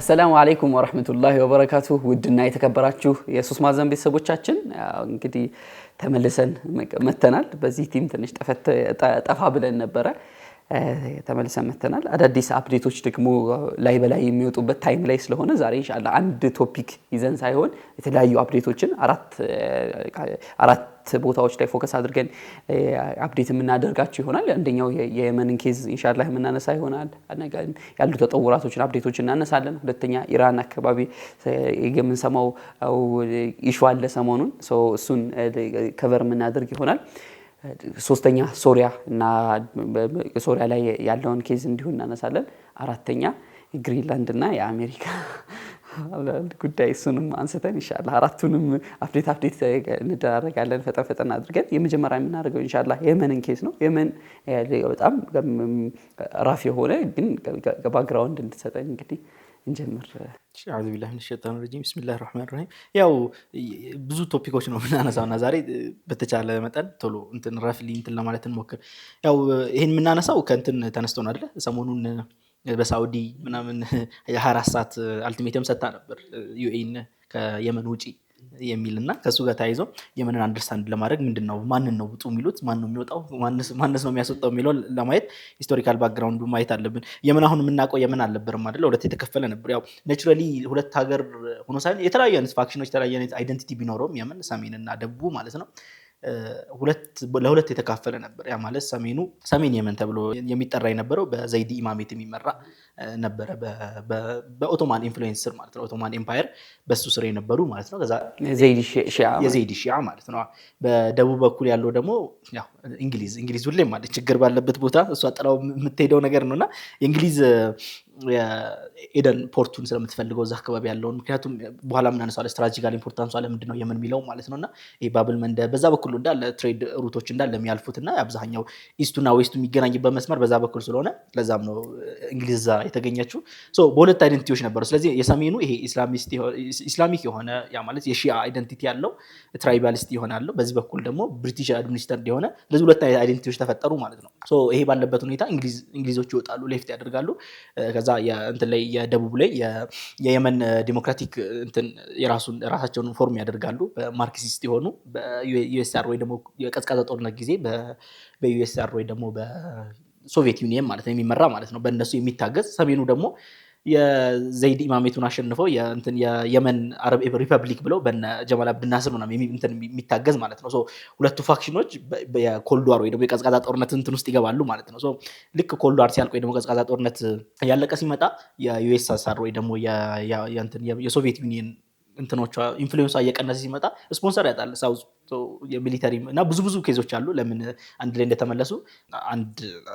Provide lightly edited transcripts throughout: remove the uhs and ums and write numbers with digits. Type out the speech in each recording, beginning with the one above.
السلام عليكم ورحمة الله وبركاته. ودنا يتكبراችሁ የሱስ ማዘን ቤተሰቦቻችን እንግዲህ ተመልሰን መተናል። በዚህ ቲም ትንሽ ጠፋ ብለን ነበር። ተመልሰን መተናል። አዳዲስ አፕዴቶች ደግሞ ላይ በላይ የሚወጡበት ታይም ላይ ስለሆነ ዛሬ ኢንሻአላህ አንድ ቶፒክ ይዘን ሳይሆን የተለያዩ አፕዴቶችን አራት ቦታዎች ላይ ፎከስ አድርገን አፕዴት የምናደርጋችሁ ይሆናል። አንደኛው የየመንን ኬዝ ኢንሻአላህ የምናነሳ ይሆናል። አነጋን ያሉ ተጠውራቶችን አፕዴቶችን እናነሳለን። ሁለተኛ ኢራን አካባቢ የምንሰማው ኢሹ አለ ሰሞኑን እሱን ከቨር የምናደርግ ይሆናል። ሶስተኛ ሶሪያ እና ሶሪያ ላይ ያለውን ኬዝ እንዲሁ እናነሳለን። አራተኛ ግሪንላንድ እና የአሜሪካ ጉዳይ እሱንም አንስተን ኢንሻአላህ አራቱንም አፕዴት እንደራረጋለን ፈጠን አድርገን የመጀመሪያ የምናደርገው ኢንሻአላህ የመንን ኬዝ ነው። የመን በጣም ራፍ የሆነ ግን ባክግራውንድ እንድትሰጠኝ እንግዲህ እንጀምር። አዑዙ ቢላሂ ሚነሽ ሸይጣኒ ረጂም ቢስሚላሂር ረህማኒር ረሂም። ያው ብዙ ቶፒኮች ነው የምናነሳውና ዛሬ በተቻለ መጠን ቶሎ ረፍሊ ለማለት እንሞክር። ያው ይሄን የምናነሳው ከእንትን ተነስቶ ነው አይደል? ሰሞኑን በሳውዲ ምናምን የ24 ሰዓት አልቲሜተም ሰጣ ነበር ዩኤን ከየመን ውጪ የሚልና ከሱ ጋር ታይዞ የመንን አንደርስታንድ ለማድረግ ምንድነው ማንን ነው ውጡ የሚሉት ማን ነው የሚወጣው ማንስ ነው የሚያስወጣው የሚለው ለማየት ሂስቶሪካል ባክግራውንዱ ማየት አለብን። የመን አሁን የምናውቀው የመን አልነበረም አይደል? ሁለት የተከፈለ ነበር። ያው ኔቸራሊ ሁለት ሀገር ሆኖ ሳይሆን የተለያዩ አይነት ፋክሽኖች የተለያዩ አይነት አይደንቲቲ ቢኖረውም የመን ሰሜንና ደቡብ ማለት ነው ለሁለት የተካፈለ ነበር። ያ ማለት ሰሜን የመን ተብሎ የሚጠራ የነበረው በዘይዲ ኢማሜት የሚመራ ነበረ በኦቶማን ኢንፍሉዌንስ ስር ማለት ነው። ኦቶማን ኤምፓየር በሱ ስር የነበሩ ማለት ነው። ከዛ የዘይዲ ሺዓ ማለት ነው። በደቡብ በኩል ያለው ደግሞ ያው እንግሊዝ ሁሌም ማለት ችግር ባለበት ቦታ እሷ ጥላው የምትሄደው ነገር ነውና የእንግሊዝ የኤደን ፖርቱን ስለምትፈልገው እዛ አካባቢ ያለውን ምክንያቱም በኋላ ምን አነሳለ ስትራቴጂካል ኢምፖርታንስ አለ ምንድነው የመን የሚለው ማለት ነውና ይሄ ባብል መንደ በዛ በኩል እንዳለ ትሬድ ሩቶች እንዳለ የሚያልፉትና አብዛኛው ኢስቱና ዌስቱ የሚገናኝበት መስመር በዛ በኩል ስለሆነ ለዛም ነው እንግሊዝ የተገኘችው። በሁለት አይደንቲቲዎች ነበሩ። ስለዚህ የሰሜኑ ይሄ ኢስላሚክ የሆነ ያ ማለት የሺአ አይደንቲቲ ያለው ትራይባሊስት ይሆናል። በዚህ በኩል ደግሞ ብሪቲሽ አድሚኒስትሬትድ የሆነ ስለዚህ ሁለት አይደንቲቲዎች ተፈጠሩ ማለት ነው። ይሄ ባለበት ሁኔታ እንግሊዞች ይወጣሉ ሌፍት ያደርጋሉ። ከዛ እንትን ላይ የደቡብ ላይ የየመን ዲሞክራቲክ እንትን የራሳቸውን ፎርም ያደርጋሉ በማርክሲስት የሆኑ በዩኤስአር ወይ ደግሞ የቀዝቃዛ ጦርነት ጊዜ በዩኤስአር ወይ ደግሞ በሶቪየት ዩኒየን ማለት ነው የሚመራ ማለት ነው በእነሱ የሚታገዝ። ሰሜኑ ደግሞ የዘይድ ኢማሜቱን አሸንፈው የየመን አረብ ሪፐብሊክ ብለው በነ ጀማል አብድ ናስር ነው የሚታገዝ ማለት ነው። ሁለቱ ፋክሽኖች የኮልድ ዋር ወይ ደግሞ የቀዝቃዛ ጦርነት እንትን ውስጥ ይገባሉ ማለት ነው። ልክ ኮልድ ዋር ሲያልቅ ወይ ደግሞ ቀዝቃዛ ጦርነት ያለቀ ሲመጣ የዩኤስኤስአር ወይ ደግሞ የሶቪየት ዩኒየን እንትኖቿ ኢንፍሉዌንሷ እየቀነሰ ሲመጣ ስፖንሰር ያጣል ሳውዝ የሚሊተሪ እና ብዙ ኬዞች አሉ። ለምን አንድ ላይ እንደተመለሱ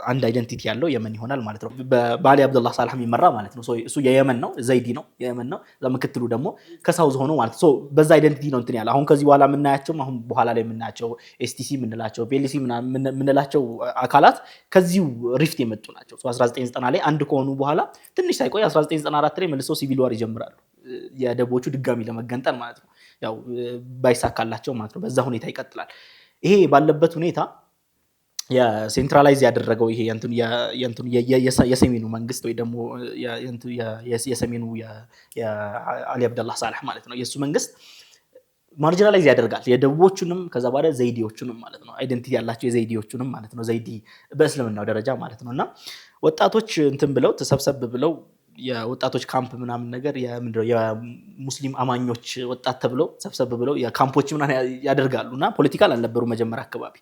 አንድ አይደንቲቲ ያለው የመን ይሆናል ማለት ነው። በባሊ አብዱላህ ሳልህ የሚመራ ማለት ነው። እሱ የየመን ነው ዘይዲ ነው የየመን ነው። ለምክትሉ ደግሞ ከሳውዝ ሆኖ ማለት ነው። በዛ አይደንቲቲ ነው እንትን ያለ አሁን ከዚህ በኋላ የምናያቸው አሁን በኋላ ላይ የምናያቸው ኤስቲሲ የምንላቸው ፒኤልሲ የምንላቸው አካላት ከዚሁ ሪፍት የመጡ ናቸው። 1990 ላይ አንድ ከሆኑ በኋላ ትንሽ ሳይቆይ 1994 ላይ መልሰው ሲቪል ዋር ይጀምራሉ የደቦቹ ድጋሚ ለመገንጠል ማለት ነው። ያው ባይሳካላቸው ማለት ነው። በዛ ሁኔታ ይቀጥላል። ይሄ ባለበት ሁኔታ የሴንትራላይዝ ያደረገው ይሄ የሰሜኑ መንግስት ወይ ደግሞ የሰሜኑ የአሊ አብደላህ ሳልህ ማለት ነው የሱ መንግስት ማርጂናላይዝ ያደርጋል የደቡቦቹንም ከዛ በኋላ ዘይዲዎቹንም ማለት ነው። አይደንቲቲ ያላቸው የዘይዲዎቹንም ማለት ነው። ዘይዲ በእስልምናው ደረጃ ማለት ነውና ወጣቶች እንትን ብለው ተሰብሰብ ብለው የወጣቶች ካምፕ ምናምን ነገር የሙስሊም አማኞች ወጣት ተብለው ሰብሰብ ብለው የካምፖች ምናምን ያደርጋሉና ፖለቲካል አልነበሩ መጀመሪያ አካባቢ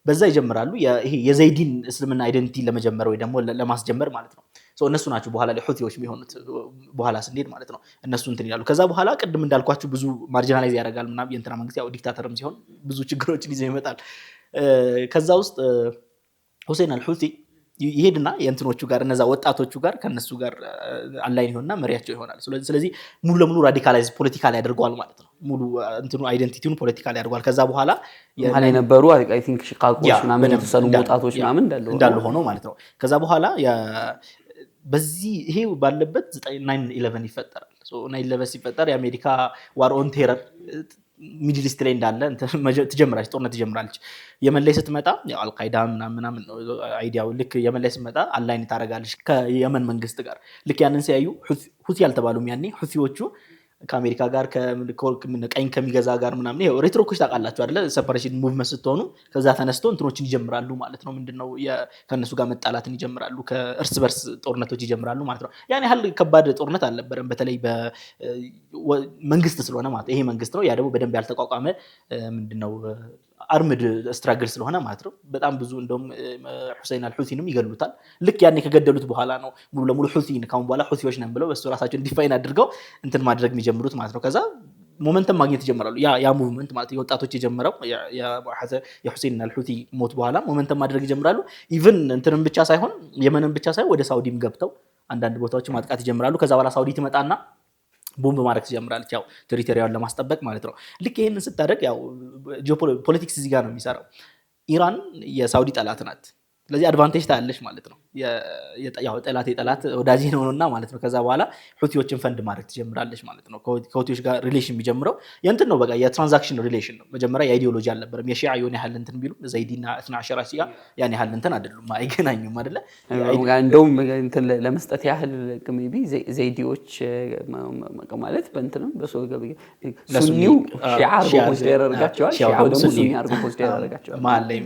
በዛ ይጀምራሉ። ይሄ የዘይዲን እስልምና አይደንቲቲ ለመጀመር ወይ ደግሞ ለማስጀመር ማለት ነው። እነሱ ናቸው በኋላ ላይ ሁቲዎች የሚሆኑት በኋላ ስንሄድ ማለት ነው። እነሱ እንትን ይላሉ። ከዛ በኋላ ቅድም እንዳልኳችሁ ብዙ ማርጂናላይዝ ያደርጋል ምናምን የእንትና መንግስት ያው ዲክታተርም ሲሆን ብዙ ችግሮችን ይዘው ይመጣል። ከዛ ውስጥ ሁሴን አልሁቲ ይሄድና የእንትኖቹ ጋር እነዛ ወጣቶቹ ጋር ከነሱ ጋር አላይን ይሆንና መሪያቸው ይሆናል። ስለዚህ ሙሉ ለሙሉ ራዲካላይዝ ፖለቲካል ያደርገዋል ማለት ነው። ሙሉ እንትኑ አይደንቲቲውን ፖለቲካል ያደርገዋል። ከዛ በኋላ ያለ የነበሩ አይ ቲንክ ሺካጎስ ምናምን የተሰሉ ወጣቶች ምናምን እንዳሉ ሆኖ ማለት ነው። ከዛ በኋላ በዚህ ይሄ ባለበት 9/11 ይፈጠራል። 9/11 ሲፈጠር የአሜሪካ ዋር ኦን ቴረር ሚድል ኢስት ላይ እንዳለ ትጀምራለች ጦርነት ትጀምራለች የመን ላይ ስትመጣ ያው አልቃይዳ ምናምን አይዲያው ልክ የመን ላይ ስትመጣ አላይን ታረጋለች ከየመን መንግስት ጋር ልክ ያንን ሲያዩ ሁቲ ያልተባሉም ያኔ ሁቲዎቹ ከአሜሪካ ጋር ቀኝ ከሚገዛ ጋር ምናምን ይሄ ሬትሮኮች ታውቃላችሁ አይደለ ሰፐሬሽን ሙቭመንት ስትሆኑ ከዛ ተነስቶ እንትኖችን ይጀምራሉ ማለት ነው ምንድነው ከነሱ ጋር መጣላትን ይጀምራሉ ከእርስ በርስ ጦርነቶች ይጀምራሉ ማለት ነው ያን ያህል ከባድ ጦርነት አልነበረም በተለይ በመንግስት ስለሆነ ማለት ይሄ መንግስት ነው ያ ደግሞ በደንብ ያልተቋቋመ ምንድነው አርምድ ስትራግል ስለሆነ ማለት ነው በጣም ብዙ እንደውም ሁሴን አልሁሲንም ይገሉታል ልክ ያኔ ከገደሉት በኋላ ነው ሙሉ ለሙሉ ሁሲን ካሁን በኋላ ሁሲዎች ነን ብለው በሱ ራሳቸውን ዲፋይን አድርገው እንትን ማድረግ የሚጀምሩት ማለት ነው ከዛ ሞመንተም ማግኘት ይጀምራሉ ያ ሙቭመንት ማለት የወጣቶች የጀመረው የሁሴን አልሁሲ ሞት በኋላ ሞመንተም ማድረግ ይጀምራሉ ኢቭን እንትንም ብቻ ሳይሆን የመንን ብቻ ሳይሆን ወደ ሳውዲም ገብተው አንዳንድ ቦታዎች ማጥቃት ይጀምራሉ ከዛ በኋላ ሳውዲ ትመጣና ቦምብ ማድረግ ትጀምራለች ያው ቴሪቶሪያውን ለማስጠበቅ ማለት ነው ልክ ይሄንን ስታደርግ ያው ጂኦፖለቲክስ እዚህ ጋር ነው የሚሰራው ኢራን የሳውዲ ጠላት ናት ስለዚህ አድቫንቴጅ ታያለሽ ማለት ነው ያው ጠላት ወዳጅ ነውና ማለት ነው ከዛ በኋላ ሁቲዎችን ፈንድ ማድረግ ትጀምራለች ማለት ነው ከሁቲዎች ጋር ሪሌሽን ቢጀምረው የእንትን ነው በቃ የትራንዛክሽን ሪሌሽን ነው መጀመሪያ የአይዲዮሎጂ አልነበረም የሺዓ የሆነ ያህል እንትን ቢሉ ዘይዲና 12 ሺዓ ያን ያህል እንትን አይደሉም አይገናኙም አይደለ እንደውም እንትን ለመስጠት ያህል ሜቢ ዘይዲዎች ማለት በእንትንም ሱኒው ሺዓ አርጎ ኮንሲደር ያደርጋቸዋል ሺዓው ደግሞ ሱኒ አርጎ ኮንሲደር ያደርጋቸዋል ማለት ላይ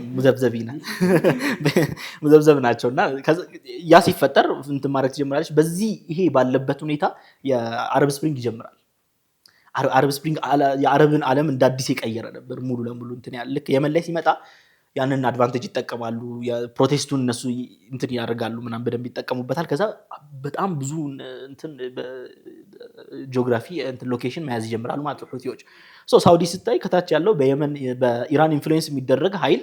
ሙዘብዘብ ናቸውና ያ ሲፈጠር እንትን ማድረግ ትጀምራለች በዚህ ይሄ ባለበት ሁኔታ የአረብ ስፕሪንግ ይጀምራል አረብ ስፕሪንግ የአረብን ዓለም እንደ አዲስ የቀየረ ነበር ሙሉ ለሙሉ እንትን ያለ ልክ የመን ላይ ሲመጣ ያንን አድቫንቴጅ ይጠቀማሉ የፕሮቴስቱን እነሱ እንትን ያደርጋሉ ምናምን በደንብ ይጠቀሙበታል ከዛ በጣም ብዙ እንትን ጂኦግራፊ እንትን ሎኬሽን መያዝ ይጀምራሉ ማለት ነው ሁቲዎች ሳውዲ ስታይ ከታች ያለው በየመን በኢራን ኢንፍሉዌንስ የሚደረግ ኃይል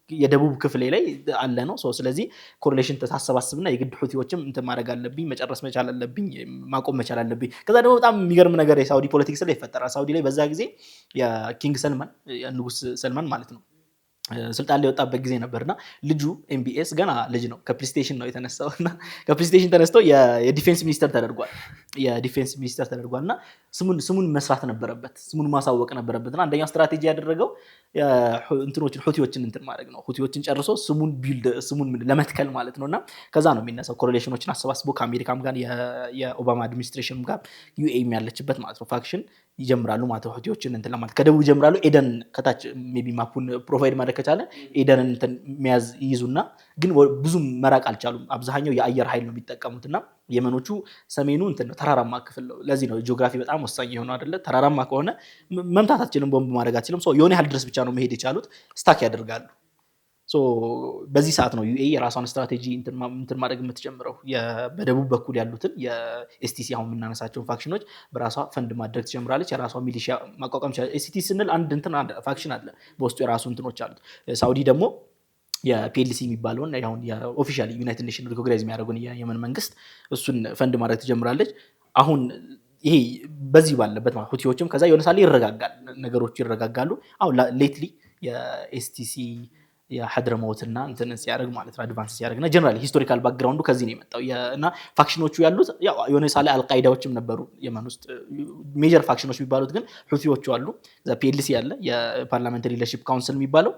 የደቡብ ክፍል ላይ አለ ነው ስለዚህ ኮሪሌሽን ተሳሰባስብና የግድ ሁቲዎችም እንትን ማድረግ አለብኝ መጨረስ መቻል አለብኝ ማቆም መቻል አለብኝ ከዛ ደግሞ በጣም የሚገርም ነገር የሳውዲ ፖለቲክስ ላይ ይፈጠራል ሳውዲ ላይ በዛ ጊዜ የኪንግ ሰልማን የንጉስ ሰልማን ማለት ነው ስልጣን ላይ ወጣበት ጊዜ ነበርና ልጁ ኤምቢኤስ ገና ልጅ ነው ከፕሌስቴሽን ነው የተነሳውና ከፕሌስቴሽን ተነስቶ የዲፌንስ ሚኒስተር ተደርጓልና ስሙን መስራት ነበረበት ስሙን ማሳወቅ ነበረበትና አንደኛው ስትራቴጂ ያደረገው እንትኖችን ሁቲዎችን እንትን ማድረግ ነው ሁቲዎችን ጨርሶ ስሙን ለመትከል ማለት ነውና ከዛ ነው የሚነሳው ኮሪሌሽኖችን አሰባስቦ ከአሜሪካም ጋር የኦባማ አድሚኒስትሬሽንም ጋር ዩኤም ያለችበት ማለት ነው ፋክሽን ይጀምራሉ ማለት ነው ሁቲዎችን እንትን ለማለት ከደቡብ ይጀምራሉ ኤደን ከታች ሜቢ ማፑን ፕሮቫይድ ማድረግ ከቻለ ኤደንን እንትን የሚያዝ ይይዙና ግን ብዙ መራቅ አልቻሉም አብዛኛው የአየር ኃይል ነው የሚጠቀሙትና የመኖቹ ሰሜኑ እንትን ነው ተራራማ ክፍል ነው ለዚህ ነው ጂኦግራፊ በጣም ወሳኝ የሆነው አይደለ ተራራማ ከሆነ መምታት አትችልም ቦምብ ማድረግ አትችልም የሆነ ያህል ድረስ ብቻ ነው መሄድ የቻሉት ስታክ ያደርጋሉ በዚህ ሰዓት ነው ዩኤኢ የራሷን ስትራቴጂ እንትን ማድረግ የምትጀምረው በደቡብ በኩል ያሉትን የኤስቲሲ አሁን የምናነሳቸውን ፋክሽኖች በራሷ ፈንድ ማድረግ ትጀምራለች የራሷ ሚሊሺያ ማቋቋም ይችላል ኤስቲሲ ስንል አንድ ፋክሽን አለ በውስጡ የራሱ እንትኖች አሉት ሳውዲ ደግሞ የፒኤልሲ የሚባለውን አሁን የኦፊሻሊ ዩናይትድ ኔሽን ሪኮግናይዝ የሚያደርጉን የየመን መንግስት እሱን ፈንድ ማድረግ ትጀምራለች አሁን ይሄ በዚህ ባለበት ማለት ሁቲዎችም ከዛ የሆነ ሳለ ይረጋጋል ነገሮች ይረጋጋሉ አሁን ሌትሊ የኤስቲሲ የሐድረሞትና እንትን ሲያደርግ ማለት ነው አድቫንስ ሲያደርግና ጀነራሊ ሂስቶሪካል ባክግራውንዱ ከዚህ ነው የመጣው እና ፋክሽኖቹ ያሉት ያው የሆነ ሳለ አልቃይዳዎችም ነበሩ የመን ውስጥ ሜጀር ፋክሽኖች የሚባሉት ግን ሁቲዎቹ አሉ እዛ ፒኤልሲ ያለ የፓርላሜንታሪ ሊደርሺፕ ካውንስል የሚባለው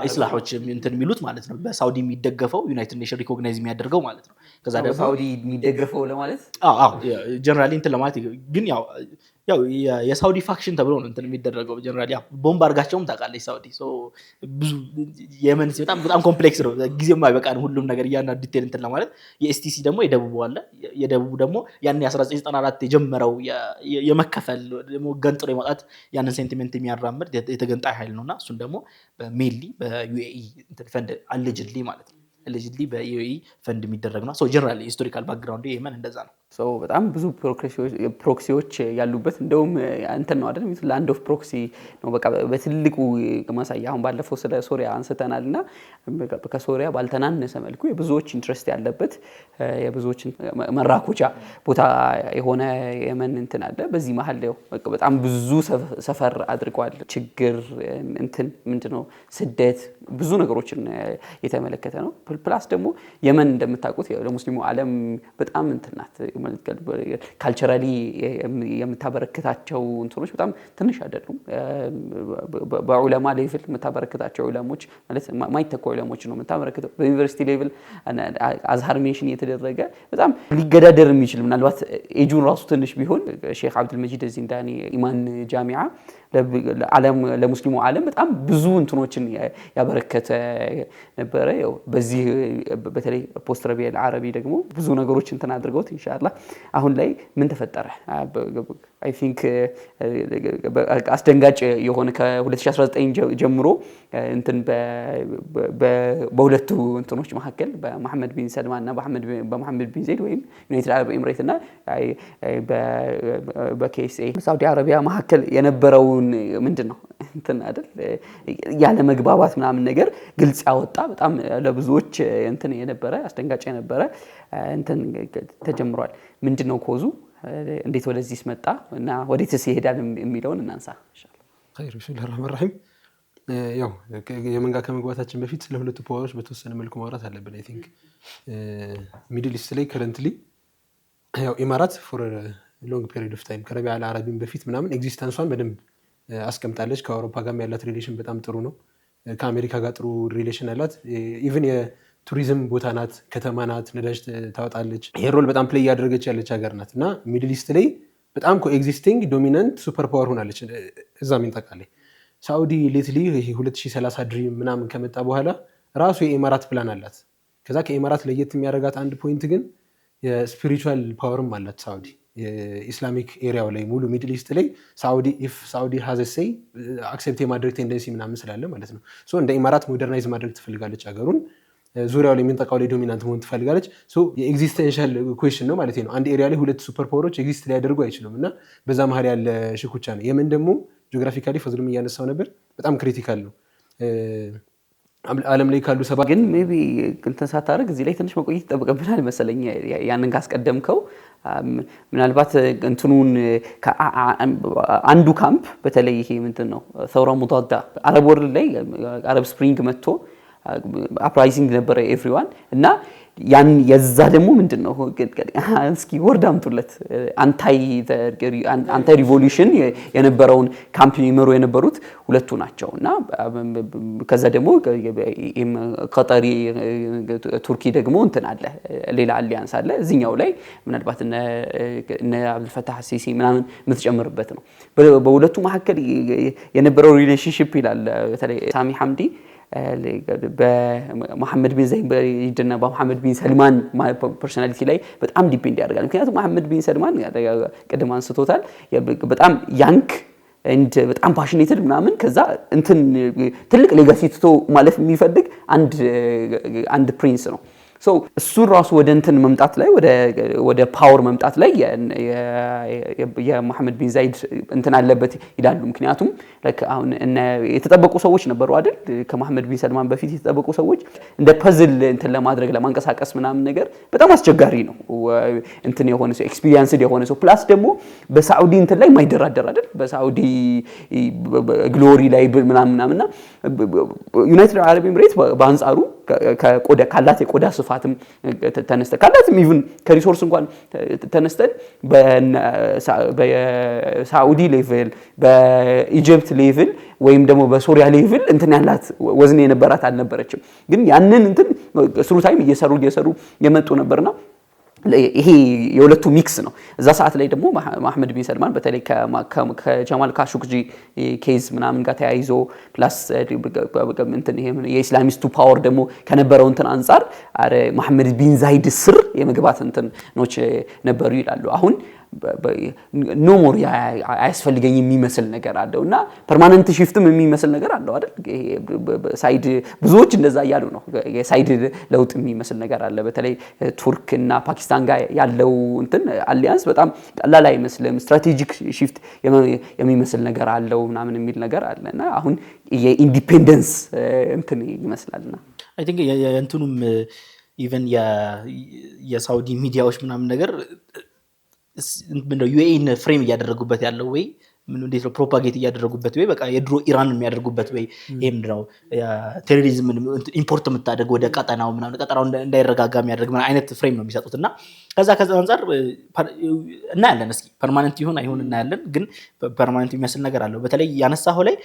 ኢስላሆች እንትን የሚሉት ማለት ነው በሳውዲ የሚደገፈው ዩናይትድ ኔሽን ሪኮግናይዝ የሚያደርገው ማለት ነው ከዛ ደግሞ ሳውዲ የሚደገፈው ለማለት ጀነራሊ እንትን ለማለት ግን ያው የሳውዲ ፋክሽን ተብሎ ነው እንትን የሚደረገው ጀነራሊ ቦምብ አርጋቸውም ታውቃለች ሳውዲ ብዙ የመን በጣም ኮምፕሌክስ ነው ጊዜም አይበቃንም ሁሉም ነገር ያና ዲቴል እንትን ለማለት የኤስቲሲ ደግሞ የደቡብ አለ የደቡብ ደግሞ ያን 1994 የጀመረው የመከፈል ደግሞ ገንጥሎ የማውጣት ያንን ሴንቲሜንት የሚያራምድ የተገንጣይ ኃይል ነውና እሱን ደግሞ በሜንሊ በዩኤኢ እንትን ፈንድ አለጅሊ ማለት ነው allegedly በዩኤኢ ፈንድ የሚደረግ ነው ጀነራሊ ሂስቶሪካል ባክግራውንድ የመን እንደዛ ነው በጣም ብዙ ፕሮክሲዎች ያሉበት እንደውም እንትን ነው አይደል ላንድ ኦፍ ፕሮክሲ ነው በቃ በትልቁ ማሳያ አሁን ባለፈው ስለ ሶሪያ አንስተናልና ከሶሪያ ባልተናነሰ መልኩ የብዙዎች ኢንትረስት ያለበት የብዙዎች መራኮቻ ቦታ የሆነ የመን እንትን አለ በዚህ መሐል ነው በጣም ብዙ ሰፈር አድርጓል ችግር እንትን ምንድነው ስደት ብዙ ነገሮችን የተመለከተ ነው ፕላስ ደግሞ የመን እንደምታውቁት ለሙስሊሙ ዓለም በጣም እንትናት ካልቸራሊ የምታበረክታቸው እንትኖች በጣም ትንሽ አይደሉም። በዑለማ ሌቭል የምታበረክታቸው ዑለሞች ማለት ማይተኩ ዑለሞች ነው የምታበረክተው። በዩኒቨርሲቲ ሌቭል አዝሃር ሜንሽን የተደረገ በጣም ሊገዳደር የሚችል ምናልባት ኤጁን ራሱ ትንሽ ቢሆን ሼክ አብዱል መጂድ ዚንዳኒ ኢማን ጃሚዓ ለሙስሊሙ ዓለም በጣም ብዙ እንትኖችን ያበረከተ ነበረ። ያው በዚህ በተለይ ፖስት ረቢዕ አልዓረቢ ደግሞ ብዙ ነገሮች እንትን አድርገውት ኢንሻአላህ አሁን ላይ ምን ተፈጠረ አይ ቲንክ አስደንጋጭ የሆነ ከ2019 ጀምሮ እንትን በሁለቱ እንትኖች መካከል በመሐመድ ቢን ሰልማን እና በመሐመድ ቢን ዘይድ ወይም ዩናይትድ አረብ ኤምሬት እና በኬኤስኤ ሳውዲ አረቢያ መካከል የነበረው ምንድነው እንትን አይደል ያለ መግባባት ምናምን ነገር ግልጽ ያወጣ በጣም ለብዙዎች እንትን የነበረ አስደንጋጭ የነበረ እንትን ተጀምሯል። ምንድነው ኮዙ እንዴት ወደዚህ መጣ እና ወዴትስ ይሄዳል የሚለውን እናንሳ ኢንሻአላህ። ኸይር ቢስሚላሂ ረህማን ረሂም። ያው የመንጋ ከመግባታችን በፊት ስለ ሁለቱ ፓወሮች በተወሰነ መልኩ ማውራት አለብን። አይ ቲንክ ሚድል ኢስት ላይ ከረንትሊ ያው ኢማራት ፎር ሎንግ ፔሪድ ኦፍ ታይም ከረቢዕ አልዓረቢን በፊት ምናምን ኤግዚስተንሷን በደንብ አስቀምጣለች። ከአውሮፓ ጋር ያላት ሪሌሽን በጣም ጥሩ ነው። ከአሜሪካ ጋር ጥሩ ሪሌሽን አላት። ኢቭን የቱሪዝም ቦታ ናት፣ ከተማ ናት፣ ነዳጅ ታወጣለች። ይሄ ሮል በጣም ፕሌይ እያደረገች ያለች ሀገር ናት እና ሚድል ኢስት ላይ በጣም ኮኤግዚስቲንግ ዶሚናንት ሱፐር ፓወር ሆናለች። እዛ ሚንጠቃ ላይ ሳኡዲ ሌትሊ 2030 ድሪም ምናምን ከመጣ በኋላ ራሱ የኢማራት ፕላን አላት። ከዛ ከኢማራት ለየት የሚያደርጋት አንድ ፖይንት ግን የስፒሪቹዋል ፓወርም አላት ሳኡዲ ኢስላሚክ ኤሪያው ላይ ሙሉ ሚድል ኢስት ላይ ሳኡዲ ሃዝ ሴይ አክሴፕት የማድረግ ቴንደንሲ ምናምን ስላለ ማለት ነው። ሶ እንደ ኢማራት ሞደርናይዝ ማድረግ ትፈልጋለች ሀገሩን። ዙሪያው ላይ የሚንጠቃው ላይ ዶሚናንት መሆን ትፈልጋለች። ሶ የኤግዚስተንሻል ኩዌሽን ነው ማለት ነው። አንድ ኤሪያ ላይ ሁለት ሱፐር ፓወሮች ኤግዚስት ሊያደርጉ አይችሉም እና በዛ መሀል ያለ ሽኩቻ ነው። የመን ደግሞ ጂኦግራፊካሊ ፈዝልም እያነሳው ነበር በጣም ክሪቲካል ነው። ዓለም ላይ ካሉ ሰባ ግን ሜቢ እንትን ሳታደርግ እዚህ ላይ ትንሽ መቆየት ይጠብቅብናል መሰለኝ። ያንን ካስቀደምከው ምናልባት እንትኑን አንዱ ካምፕ በተለይ ይሄ ምንድን ነው ሰውራ ሙዳዳ አረብ ወርልድ ላይ አረብ ስፕሪንግ መጥቶ አፕራይዚንግ ነበረ ኤቭሪዋን እና ያን የዛ ደግሞ ምንድነው እስኪ ወርድ አምጡለት አንታይ ሪቮሉሽን የነበረውን ካምፕ ይመሩ የነበሩት ሁለቱ ናቸው እና ከዛ ደግሞ ቀጠሪ ቱርኪ ደግሞ እንትን አለ ሌላ አሊያንስ አለ እዚህኛው ላይ ምናልባት እነ አብዱልፈታህ ሲሲ ምናምን የምትጨምርበት ነው። በሁለቱ መካከል የነበረው ሪሌሽንሺፕ ይላል በተለይ ሳሚ ሐምዲ በመሐመድ ቢን ዘይድ እና በመሐመድ ቢን ሰልማን ፐርሶናሊቲ ላይ በጣም ዲፔንድ ያደርጋል። ምክንያቱም መሐመድ ቢን ሰልማን ቅድም አንስቶታል በጣም ያንግ እንድ በጣም ፓሽኔትድ ምናምን ከዛ እንትን ትልቅ ሌጋሲ ትቶ ማለፍ የሚፈልግ አንድ ፕሪንስ ነው። ሶ እሱ ራሱ ወደ እንትን መምጣት ላይ ወደ ፓወር መምጣት ላይ የመሐመድ ቢን ዘይድ እንትን አለበት ይላሉ። ምክንያቱም አሁን የተጠበቁ ሰዎች ነበሩ አይደል ከመሐመድ ቢን ሰልማን በፊት የተጠበቁ ሰዎች እንደ ፐዝል እንትን ለማድረግ ለማንቀሳቀስ ምናምን ነገር በጣም አስቸጋሪ ነው። እንትን የሆነ ሰው ኤክስፒሪየንስድ የሆነ ሰው ፕላስ ደግሞ በሳዑዲ እንትን ላይ ማይደራደር አይደል በሳዑዲ ግሎሪ ላይ ምናምንና ዩናይትድ አረብ ኤምሬት በአንጻሩ ከቆዳ ካላት የቆዳ ስፋትም ተነስተ ካላትም ኢቭን ከሪሶርስ እንኳን ተነስተን በሳዑዲ ሌቭል በኢጂፕት ሌቭል ወይም ደግሞ በሶሪያ ሌቭል እንትን ያላት ወዝን የነበራት አልነበረችም። ግን ያንን እንትን ስሩ ታይም እየሰሩ የመጡ ነበርና ይሄ የሁለቱ ሚክስ ነው። እዛ ሰዓት ላይ ደግሞ መሐመድ ቢን ሰልማን በተለይ ከጀማል ካሾግጂ ኬዝ ምናምን ጋር ተያይዞ ፕላስ እንትን ይሄ የኢስላሚስቱ ፓወር ደግሞ ከነበረው እንትን አንፃር መሐመድ ቢን ዘይድ ስር የመግባት እንትን ኖች ነበሩ ይላሉ። አሁን ኖ ሞር አያስፈልገኝ የሚመስል ነገር አለውና ፐርማነንት ሺፍትም የሚመስል ነገር አለው አይደል ሳይድ ብዙዎች እንደዛ እያሉ ነው። የሳይድ ለውጥ የሚመስል ነገር አለ። በተለይ ቱርክ እና ፓኪስታን ጋር ያለው እንትን አሊያንስ በጣም ቀላል አይመስልም። ስትራቴጂክ ሺፍት የሚመስል ነገር አለው ምናምን የሚል ነገር አለና አሁን የኢንዲፔንደንስ እንትን ይመስላልና አይ ቲንክ የእንትኑም ኢቨን የሳውዲ ሚዲያዎች ምናምን ነገር ምንድነው ዩኤኢን ፍሬም እያደረጉበት ያለው ወይ እንዴት ነው ፕሮፓጌት እያደረጉበት ወይ በቃ የድሮ ኢራን የሚያደርጉበት ወይ ይሄ ምንድነው ቴሮሪዝም ኢምፖርት የምታደርግ ወደ ቀጠናው ምናምን ቀጠናው እንዳይረጋጋ የሚያደርግ ምን አይነት ፍሬም ነው የሚሰጡት እና ከዛ አንፃር እናያለን። እስኪ ፐርማነንት ይሁን አይሁን እናያለን። ግን ፐርማነንት የሚመስል ነገር አለው። በተለይ ያነሳው ላይ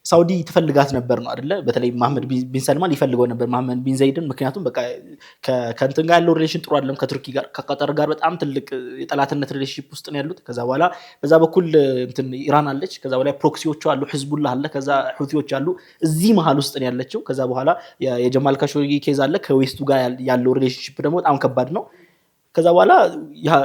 ሳውዲ ትፈልጋት ነበር ነው አይደለ? በተለይ መሐመድ ቢን ሰልማን ይፈልገው ነበር መሐመድ ቢን ዘይድን። ምክንያቱም በቃ ከእንትን ጋር ያለው ሪሌሽን ጥሩ አይደለም ከቱርኪ ጋር ከቀጠር ጋር በጣም ትልቅ የጠላትነት ሪሌሽንሺፕ ውስጥ ነው ያሉት። ከዛ በኋላ በዛ በኩል እንትን ኢራን አለች፣ ከዛ በኋላ ፕሮክሲዎቹ አሉ፣ ህዝቡላህ አለ፣ ከዛ ሁቲዎች አሉ። እዚህ መሀል ውስጥ ነው ያለችው። ከዛ በኋላ የጀማል ካሾጊ ኬዝ አለ። ከዌስቱ ጋር ያለው ሪሌሽንሺፕ ደግሞ በጣም ከባድ ነው። ከዛ በኋላ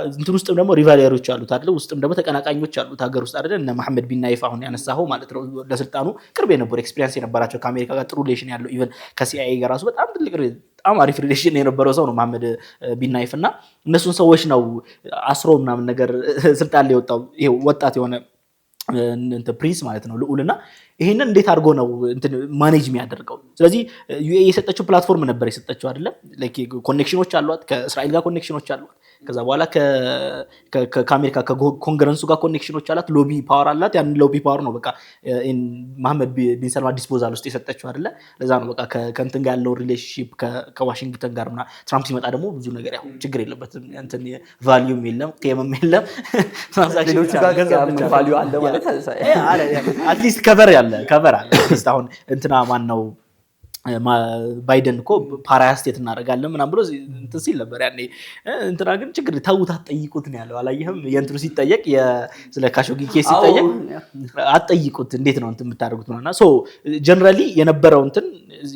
እንትን ውስጥም ደግሞ ሪቫሊየሮች አሉት አይደል? ውስጥም ደግሞ ተቀናቃኞች አሉት ሀገር ውስጥ አይደል? እነ መሐመድ ቢን ናይፍ አሁን ያነሳው ማለት ነው ለስልጣኑ ቅርብ የነበሩ ኤክስፒሪየንስ የነበራቸው ከአሜሪካ ጋር ጥሩ ሪሌሽን ያለው ኢቨን ከሲአይኤ ጋር ራሱ በጣም ትልቅ በጣም አሪፍ ሪሌሽን የነበረው ሰው ነው መሐመድ ቢን ናይፍ። እና እነሱን ሰዎች ነው አስሮ ምናምን ነገር ስልጣን ላይ የወጣው ይሄ ወጣት የሆነ ፕሪንስ ማለት ነው ልዑልና ይሄንን እንዴት አድርጎ ነው እንትን ማኔጅ የሚያደርገው? ስለዚህ ዩኤኢ የሰጠችው ፕላትፎርም ነበር የሰጠችው አይደለ? ላይክ ኮኔክሽኖች አሏት፣ ከእስራኤል ጋር ኮኔክሽኖች አሏት። ከዛ በኋላ ከአሜሪካ ከኮንግረሱ ጋር ኮኔክሽኖች አላት፣ ሎቢ ፓወር አላት። ያን ሎቢ ፓወር ነው በቃ መሐመድ ቢን ሰልማን ዲስፖዛል ውስጥ የሰጠችው አይደለ? ለዛ ነው በቃ ከእንትን ጋር ያለው ሪሌሽንሺፕ ከዋሽንግተን ጋር ምናምን። ትራምፕ ሲመጣ ደግሞ ብዙ ነገር ያው ችግር የለበትም እንትን ቫልዩም የለም ቄምም የለም ሌሎቹ ጋር ገንዘብ ቫልዩ አለ ማለት አትሊስት ከቨር አለ። አሁን እንትና ማን ነው ባይደን እኮ ፓራያ ስቴት እናደርጋለን ምናምን ብሎ እንትን ሲል ነበር ያኔ። እንትና ግን ችግር ተውት አትጠይቁት ነው ያለው። አላየህም? የእንትኑ ሲጠየቅ ስለ ካሾጊ ኬስ ሲጠየቅ አትጠይቁት እንዴት ነው እንትን የምታደርጉት ምናምን። ሶ ጀነራሊ የነበረው እንትን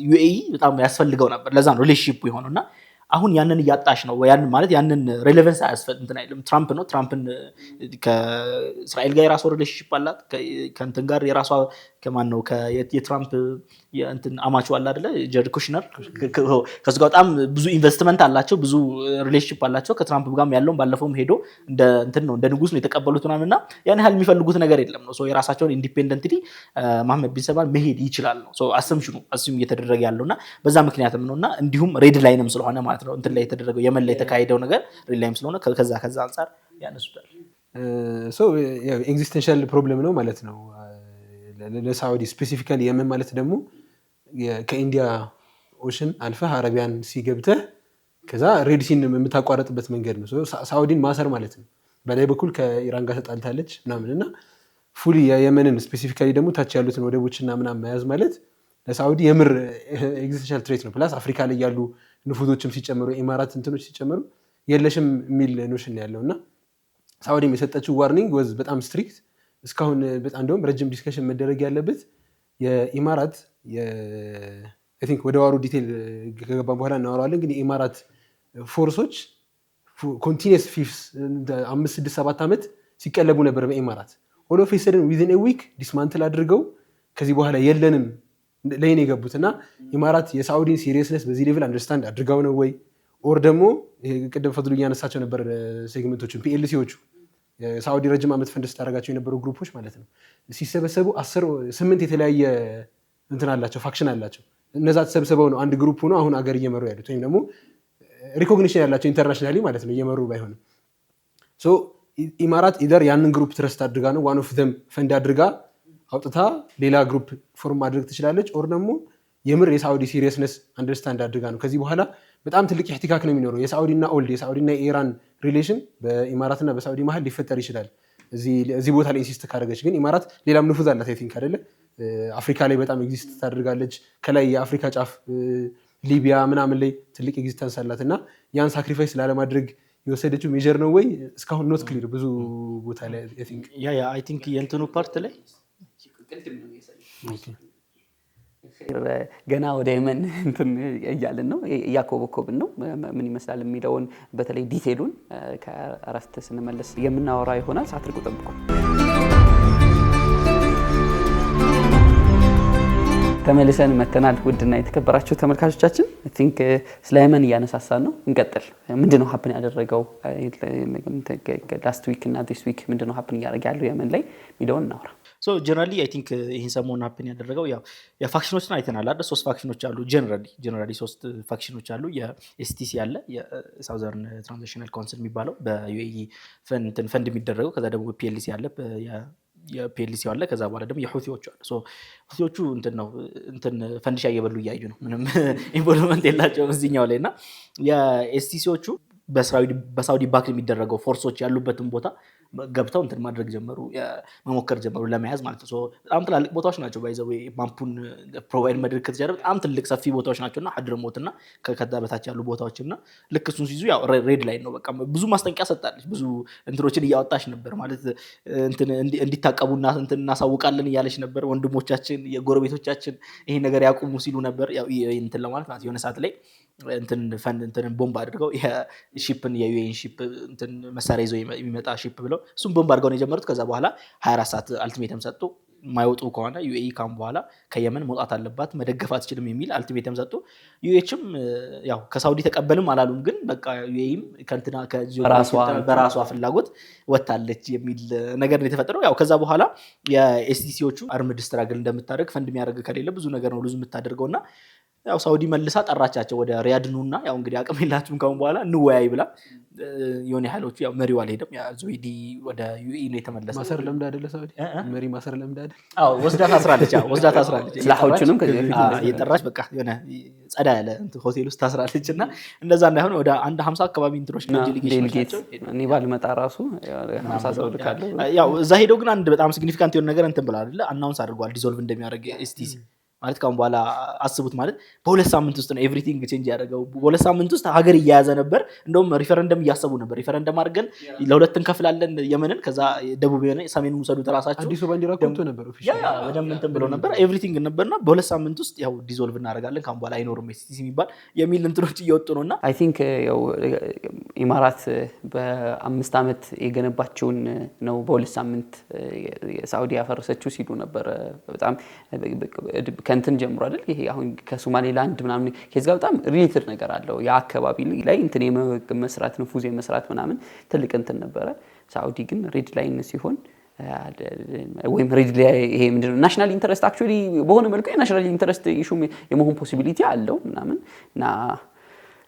ዩኤኢ በጣም ያስፈልገው ነበር። ለዛ ነው ሪሌሽንሺፕ የሆነውና አሁን ያንን እያጣሽ ነው። ያንን ማለት ያንን ሬሌቫንስ አያስፈልግ እንትን አይደለም። ትራምፕ ነው ትራምፕን ከእስራኤል ጋር የራሷ ሪሌሽንሺፕ አላት። ከእንትን ጋር የራሷ ከማን ነው የትራምፕ እንትን አማቹ አለ አይደለ? ጀርድ ኩሽነር ከሱ ጋር በጣም ብዙ ኢንቨስትመንት አላቸው፣ ብዙ ሪሌሽንሺፕ አላቸው። ከትራምፕ ጋርም ያለውን ባለፈውም ሄዶ እንደ እንትን ነው እንደ ንጉስ ነው የተቀበሉት ምናምንና ያን ያህል የሚፈልጉት ነገር የለም ነው። ሶ የራሳቸውን ኢንዲፔንደንትሊ መሐመድ ቢን ሰልማን መሄድ ይችላል ነው። ሶ አሰምሽኑ እየተደረገ ያለውና በዛ ምክንያትም ነውና እንዲሁም ሬድ ላይንም ስለሆነ ማለት ነው እንትን ላይ የተደረገው የመን ላይ የተካሄደው ነገር ሬድ ላይም ስለሆነ ከዛ አንፃር ያነሱታል። ሶ ኤግዚስተንሻል ፕሮብለም ነው ማለት ነው ለሳዑዲ ስፔሲፊካሊ። የመን ማለት ደግሞ ከኢንዲያ ኦሽን አልፈህ አረቢያን ሲገብተህ ከዛ ሬድሲን የምታቋረጥበት መንገድ ነው። ሳዑዲን ማሰር ማለት ነው። በላይ በኩል ከኢራን ጋር ተጣልታለች ምናምን እና ፉሊ የመንን ስፔሲፊካሊ ደግሞ ታች ያሉትን ወደቦችና ምናምን መያዝ ማለት ለሳዑዲ የምር ኤግዚስተንሻል ትሬት ነው። ፕላስ አፍሪካ ላይ ያሉ ንፉቶችም ሲጨመሩ ኢማራት እንትኖች ሲጨመሩ የለሽም የሚል ኖሽን ያለው እና ሳዑዲም የሰጠችው ዋርኒንግ ወዝ በጣም ስትሪክት። እስካሁን በጣም እንደውም ረጅም ዲስከሽን መደረግ ያለበት የኢማራት አይ ቲንክ ወደ ዋሩ ዲቴል ከገባን በኋላ እናወራዋለን። ግን የኢማራት ፎርሶች ኮንቲኒየስ ፊፍስ 5 6 7 ዓመት ሲቀለቡ ነበር በኢማራት። ኦል ኦፍ ኤ ሰደን ዊዝን ኤ ዊክ ዲስማንትል አድርገው ከዚህ በኋላ የለንም ለይን የገቡት እና ኢማራት የሳዑዲን ሲሪየስነስ በዚህ ሌቭል አንደርስታንድ አድርጋው ነው ወይ ኦር ደግሞ ቅድም ፈድሉ እያነሳቸው ነበር ሴግመንቶችን ፒኤልሲዎቹ የሳዑዲ ረጅም ዓመት ፈንድ ስታደርጋቸው የነበሩ ግሩፖች ማለት ነው ሲሰበሰቡ 8 የተለያየ እንትን አላቸው ፋክሽን አላቸው። እነዛ ተሰብስበው ነው አንድ ግሩፕ ሆኖ አሁን አገር እየመሩ ያሉት ወይም ደግሞ ሪኮግኒሽን ያላቸው ኢንተርናሽናሊ ማለት ነው እየመሩ ባይሆንም። ሶ ኢማራት ኢደር ያንን ግሩፕ ትረስት አድርጋ ነው ዋን ኦፍ ዘም ፈንድ አድርጋ አውጥታ ሌላ ግሩፕ ፎርም ማድረግ ትችላለች። ኦር ደግሞ የምር የሳዑዲ ሲሪየስነስ አንደርስታንድ አድርጋ ነው። ከዚህ በኋላ በጣም ትልቅ ኢህቲካክ ነው የሚኖረው። የሳዑዲና ኦልድ የሳዑዲና የኢራን ሪሌሽን በኢማራትና በሳዑዲ መሀል ሊፈጠር ይችላል እዚህ ቦታ ላይ ኢንሲስት ካደረገች። ግን ኢማራት ሌላም ንፉዝ አላት አይ ቲንክ አይደለ? አፍሪካ ላይ በጣም ኤግዚስት ታደርጋለች። ከላይ የአፍሪካ ጫፍ ሊቢያ ምናምን ላይ ትልቅ ኤግዚስተንስ አላት እና ያን ሳክሪፋይስ ላለማድረግ የወሰደችው ሜጀር ነው ወይ እስካሁን ኖት ክሊር። ብዙ ቦታ ላይ አይ ቲንክ የእንትኑ ፓርት ላይ ገና ወደ የመን እንትን እያልን ነው እያኮበኮብን ነው። ምን ይመስላል የሚለውን በተለይ ዲቴሉን ከእረፍት ስንመለስ የምናወራ ይሆናል። ሳትርቁ ጠብቁ። ተመልሰን መተናል። ውድና የተከበራችሁ ተመልካቾቻችን አይ ቲንክ ስለ የመን እያነሳሳን ነው። እንቀጥል። ምንድነው ሀፕን ያደረገው ላስት ዊክ እና ዲስ ዊክ ምንድነው ሀፕን እያደረገ ያለው የመን ላይ የሚለውን እናወራ። ሶ ጀነራሊ አይ ቲንክ ይህን ሰሞኑን ሀፕን ያደረገው ያው የፋክሽኖችን አይተናል አይደል? 3 ፋክሽኖች አሉ። ጀነራሊ 3 ፋክሽኖች አሉ። የኤስቲሲ አለ፣ የሳውዘርን ትራንዚሽናል ካውንስል የሚባለው በዩኤኢ ፈንድ የሚደረገው። ከዛ ደግሞ ፒኤልሲ አለ የፒኤልሲ አለ ከዛ በኋላ ደግሞ የሁቲዎቹ አለ ሁቲዎቹ እንትን ፈንዲሻ እየበሉ እያዩ ነው ምንም ኢንቮልቭመንት የላቸውም እዚህኛው ላይ እና የኤስቲሲዎቹ በሳውዲ ባክ የሚደረገው ፎርሶች ያሉበትን ቦታ ገብተው እንትን ማድረግ ጀመሩ መሞከር ጀመሩ ለመያዝ ማለት ነው በጣም ትላልቅ ቦታዎች ናቸው ባይዘው ማፑን ፕሮቫይድ መድረክ ከተጀረ በጣም ትልቅ ሰፊ ቦታዎች ናቸውና ሐድረሞትና ከከዳ በታች ያሉ ቦታዎችና ልክ እሱን ሲይዙ ያው ሬድ ላይ ነው በቃ ብዙ ማስጠንቀቂያ ሰጣለች ብዙ እንትኖችን እያወጣች ነበር ማለት እንትን እንዲታቀቡና እንትን እናሳውቃለን እያለች ነበር ወንድሞቻችን የጎረቤቶቻችን ይሄ ነገር ያቁሙ ሲሉ ነበር ያው እንትን ለማለት ማለት የሆነ ሰዓት ላይ እንትን ቦምብ አድርገው የሺፕን የዩኤን ሺፕ እንትን መሳሪያ ይዞ የሚመጣ ሺፕ ብለው እሱም ቦምብ አድርገው ነው የጀመሩት ከዛ በኋላ 24 ሰዓት አልቲሜተም ሰጡ ማይወጡ ከሆነ ዩኤኢ ካም በኋላ ከየመን መውጣት አለባት መደገፍ አትችልም የሚል አልቲሜተም ሰጡ ዩኤችም ያው ከሳውዲ ተቀበልም አላሉም ግን በቃ ዩኤኢም ከንትና በራሷ ፍላጎት ወጣለች የሚል ነገር ነው የተፈጠረው ያው ከዛ በኋላ የኤስቲሲዎቹ አርምድ ስትራግል እንደምታደርግ ፈንድ የሚያደርግ ከሌለ ብዙ ነገር ነው ሉዝ የምታደርገውና ያው ሳውዲ መልሳ ጠራቻቸው ወደ ሪያድ ኑና ያው እንግዲህ አቅም የላችሁም ካሁን በኋላ እንወያይ ብላ የሆነ ኃይሎቹ ያው መሪው አልሄደም ያ ዙይዲ ወደ ዩኤኢ ነው የተመለሰው ማሰር ለምዳ አይደለ ሳውዲ መሪ ማሰር ለምዳ አይደል አዎ ወስዳት አስራለች ስላሆቹንም የጠራች በቃ የሆነ ጸዳ ያለ ሆቴል ውስጥ ታስራለች እና እንደዛ እንዳይሆን ወደ 150 አካባቢ እንትሮች ዴሊጌት እኔ ባልመጣ ራሱ 50 ሰው ልካለሁ ያው እዛ ሄደው ግን አንድ በጣም ሲግኒፊካንት የሆነ ነገር እንትን ብላ አይደለ አናውንስ አድርጓል ዲዞልቭ እንደሚያደርግ ኤስቲሲ ማለት ካሁን በኋላ አስቡት ማለት በሁለት ሳምንት ውስጥ ነው ኤቭሪቲንግ ቼንጅ ያደረገው በሁለት ሳምንት ውስጥ ሀገር እየያዘ ነበር እንደውም ሪፈረንደም እያሰቡ ነበር ሪፈረንደም አድርገን ለሁለት እንከፍላለን የመንን ከዛ ደቡብ የሆነ ሰሜኑን ውሰዱት ራሳችሁ አዲሱ ባንዲራ ቆንቶ ነበር ኦፊሻሊ በደንብ እንትን ብለው ነበር ኤቭሪቲንግ ነበርና በሁለት ሳምንት ውስጥ ያው ዲዞልቭ እናደርጋለን ካሁን በኋላ አይኖርም ኤስቲሲ የሚባል የሚል እንትኖች እየወጡ ነውና አይ ቲንክ ያው ኢማራት በ5 ዓመት የገነባቸውን ነው በሁለት ሳምንት ሳውዲ ያፈረሰችው ሲሉ ነበር በጣም ከንትን ጀምሮ አይደል ይሄ አሁን ከሶማሌላንድ ምናምን ከዚህ ጋር በጣም ሪሌትድ ነገር አለው ያ አካባቢ ላይ እንትን የመስራት ንፉዝ የመስራት ምናምን ትልቅ እንትን ነበረ ሳውዲ ግን ሬድ ላይን ሲሆን ወይም ሬድ ላይ ይሄ ምንድነው ናሽናል ኢንተረስት አክቹአሊ በሆነ መልኩ የናሽናል ኢንተረስት ኢሹ የመሆን ፖሲቢሊቲ አለው ምናምን እና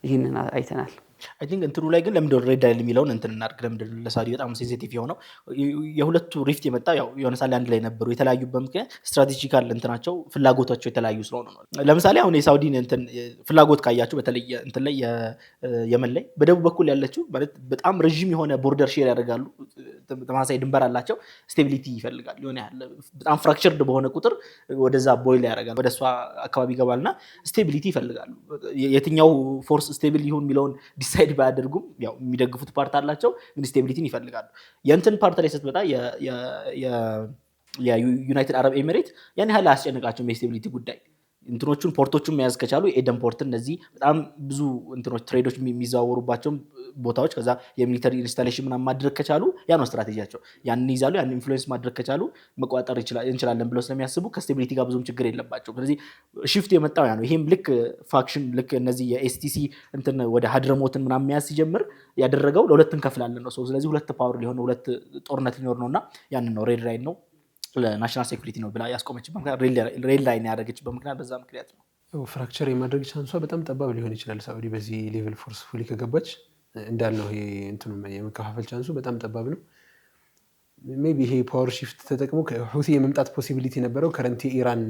ይሄንን አይተናል አይ ቲንክ እንትሩ ላይ ግን ለምንድነው ሬድ ላይን የሚለውን እንትን እናድርግ ለምንድነው ለሳውዲ በጣም ሴንሲቲቭ የሆነው የሁለቱ ሪፍት የመጣ ያው የሆነ ሳለ አንድ ላይ ነበሩ የተለያዩበት ምክንያት ስትራቴጂካል እንትናቸው ፍላጎታቸው የተለያዩ ስለሆነ ነው ለምሳሌ አሁን የሳውዲን እንትን ፍላጎት ካያችሁ በተለይ እንትን ላይ የመን ላይ በደቡብ በኩል ያለችው ማለት በጣም ረጅም የሆነ ቦርደር ሼር ያደርጋሉ ተማሳይ ድንበር አላቸው ስቴቢሊቲ ይፈልጋል የሆነ ያለ በጣም ፍራክቸርድ በሆነ ቁጥር ወደዛ ቦይል ያደርጋል ወደሷ አካባቢ ይገባልና ስቴቢሊቲ ይፈልጋሉ የትኛው ፎርስ ስቴብል ይሁን የሚለውን ዲሳይድ ባያደርጉም ያው የሚደግፉት ፓርት አላቸው ግን ስቴቢሊቲን ይፈልጋሉ የእንትን ፓርት ላይ ስትመጣ የዩናይትድ አረብ ኤሚሬት ያን ያህል አያስጨንቃቸውም የስቴቢሊቲ ጉዳይ እንትኖቹን ፖርቶቹን መያዝ ከቻሉ ኤደን ፖርት እነዚህ በጣም ብዙ እንትኖች ትሬዶች የሚዘዋወሩባቸው ቦታዎች ከዛ የሚሊተሪ ኢንስታሌሽን ምናምን ማድረግ ከቻሉ ያ ነው ስትራቴጂያቸው ያንን ይዛሉ ያን ኢንፍሉዌንስ ማድረግ ከቻሉ መቋጠር እንችላለን ብለው ስለሚያስቡ ከስቴቢሊቲ ጋር ብዙም ችግር የለባቸው ስለዚህ ሽፍት የመጣው ያ ነው ይሄም ልክ ፋክሽን ልክ እነዚህ የኤስቲሲ እንትን ወደ ሀድረሞትን ምናምን መያዝ ሲጀምር ያደረገው ለሁለት እንከፍላለን ነው ስለዚህ ሁለት ፓወር ሊሆን ሁለት ጦርነት ሊኖር ነውና ያንን ነው ሬድ ላይን ነው ለናሽናል ሴኩሪቲ ነው ብላ ያስቆመችበት ምክንያት ሬድ ላይን ያደረገችበት ምክንያት በዛ ምክንያት ነው ፍራክቸር የማድረግ ቻንሷ በጣም ጠባብ ሊሆን ይችላል ሳውዲ በዚህ ሌቭል ፎርስ ፉሊ ከገባች እንዳልነው ይሄ እንትኑ የመከፋፈል ቻንሱ በጣም ጠባብ ነው ሜቢ ይሄ ፓወር ሺፍት ተጠቅሞ ሁቲ የመምጣት ፖሲቢሊቲ ነበረው ከረንት ኢራን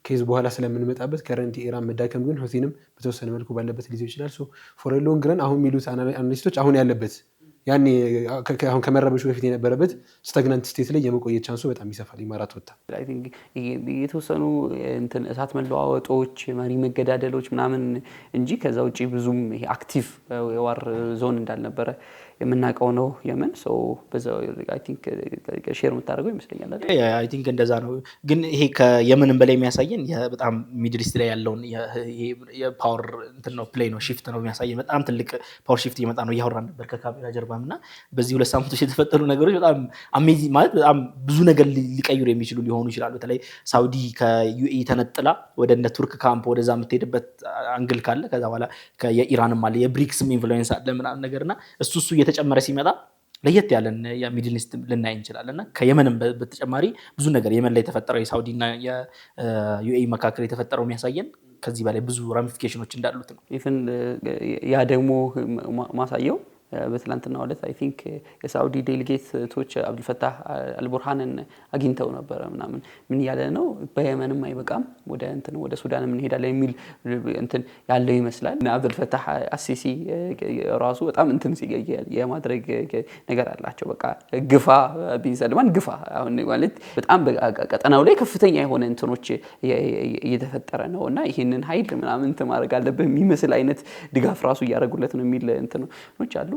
ኬዝ በኋላ ስለምንመጣበት ከረንት ኢራን መዳከም ግን ሁቲንም በተወሰነ መልኩ ባለበት ሊይዘው ይችላል ፎር ሎንግ ረን አሁን የሚሉት አናሊስቶች አሁን ያለበት ያኔ አሁን ከመረበሹ በፊት የነበረበት ስታግናንት ስቴት ላይ የመቆየት ቻንሱ በጣም ይሰፋል ኢማራት ወጣ አይ ቲንክ የተወሰኑ እንትን እሳት መለዋወጦች መሪ መገዳደሎች ምናምን እንጂ ከዛ ውጪ ብዙም ይሄ አክቲቭ የዋር ዞን እንዳልነበረ የምናውቀው ነው የመን በዛው አይ ቲንክ ሼር የምታደርገው ይመስለኛል አይ ቲንክ እንደዛ ነው ግን ይሄ ከየመንም በላይ የሚያሳየን በጣም ሚድል ኢስት ላይ ያለውን የፓወር እንትን ነው ፕሌይ ነው ሺፍት ነው የሚያሳየን በጣም ትልቅ ፓወር ሺፍት እየመጣ ነው እያወራን ነበር ከካሜራ ጀርባም እና በዚህ ሁለት ሳምንቶች የተፈጠሩ ነገሮች በጣም አሜዚንግ ማለት በጣም ብዙ ነገር ሊቀይሩ የሚችሉ ሊሆኑ ይችላሉ በተለይ ሳውዲ ከዩኤኢ ተነጥላ ወደ እነ ቱርክ ካምፕ ወደዛ የምትሄድበት አንግል ካለ ከዛ በኋላ የኢራንም አለ የብሪክስም ኢንፍሉዌንስ አለ ምናምን ነገርና እሱ የተጨመረ ሲመጣ ለየት ያለን የሚድል ኢስት ልናይ እንችላለንና ከየመንም በተጨማሪ ብዙ ነገር የመን ላይ የተፈጠረው የሳውዲና የዩኤኢ መካከል የተፈጠረው የሚያሳየን ከዚህ በላይ ብዙ ራሚፊኬሽኖች እንዳሉት ነው ኢቭን ያ ደግሞ ማሳየው በትላንትናው ዕለት አይ ቲንክ የሳውዲ ዴሊጌቶች አብዱልፈታህ አልቡርሃንን አግኝተው ነበረ ምናምን ምን ያለ ነው በየመንም አይበቃም ወደ ሱዳንም እንሄዳለን የሚል እንትን ያለው ይመስላል። አብዱልፈታህ አሲሲ ራሱ በጣም እንትን የማድረግ ነገር አላቸው። በቃ ግፋ ቢን ሰልማን ግፋ አሁን ማለት በጣም ቀጠናው ላይ ከፍተኛ የሆነ እንትኖች እየተፈጠረ ነውና ይሄንን ኃይል ምናምን ማድረግ አለበት የሚመስል አይነት ድጋፍ ራሱ እያደረጉለት ነው የሚል እንትኖች አሉ።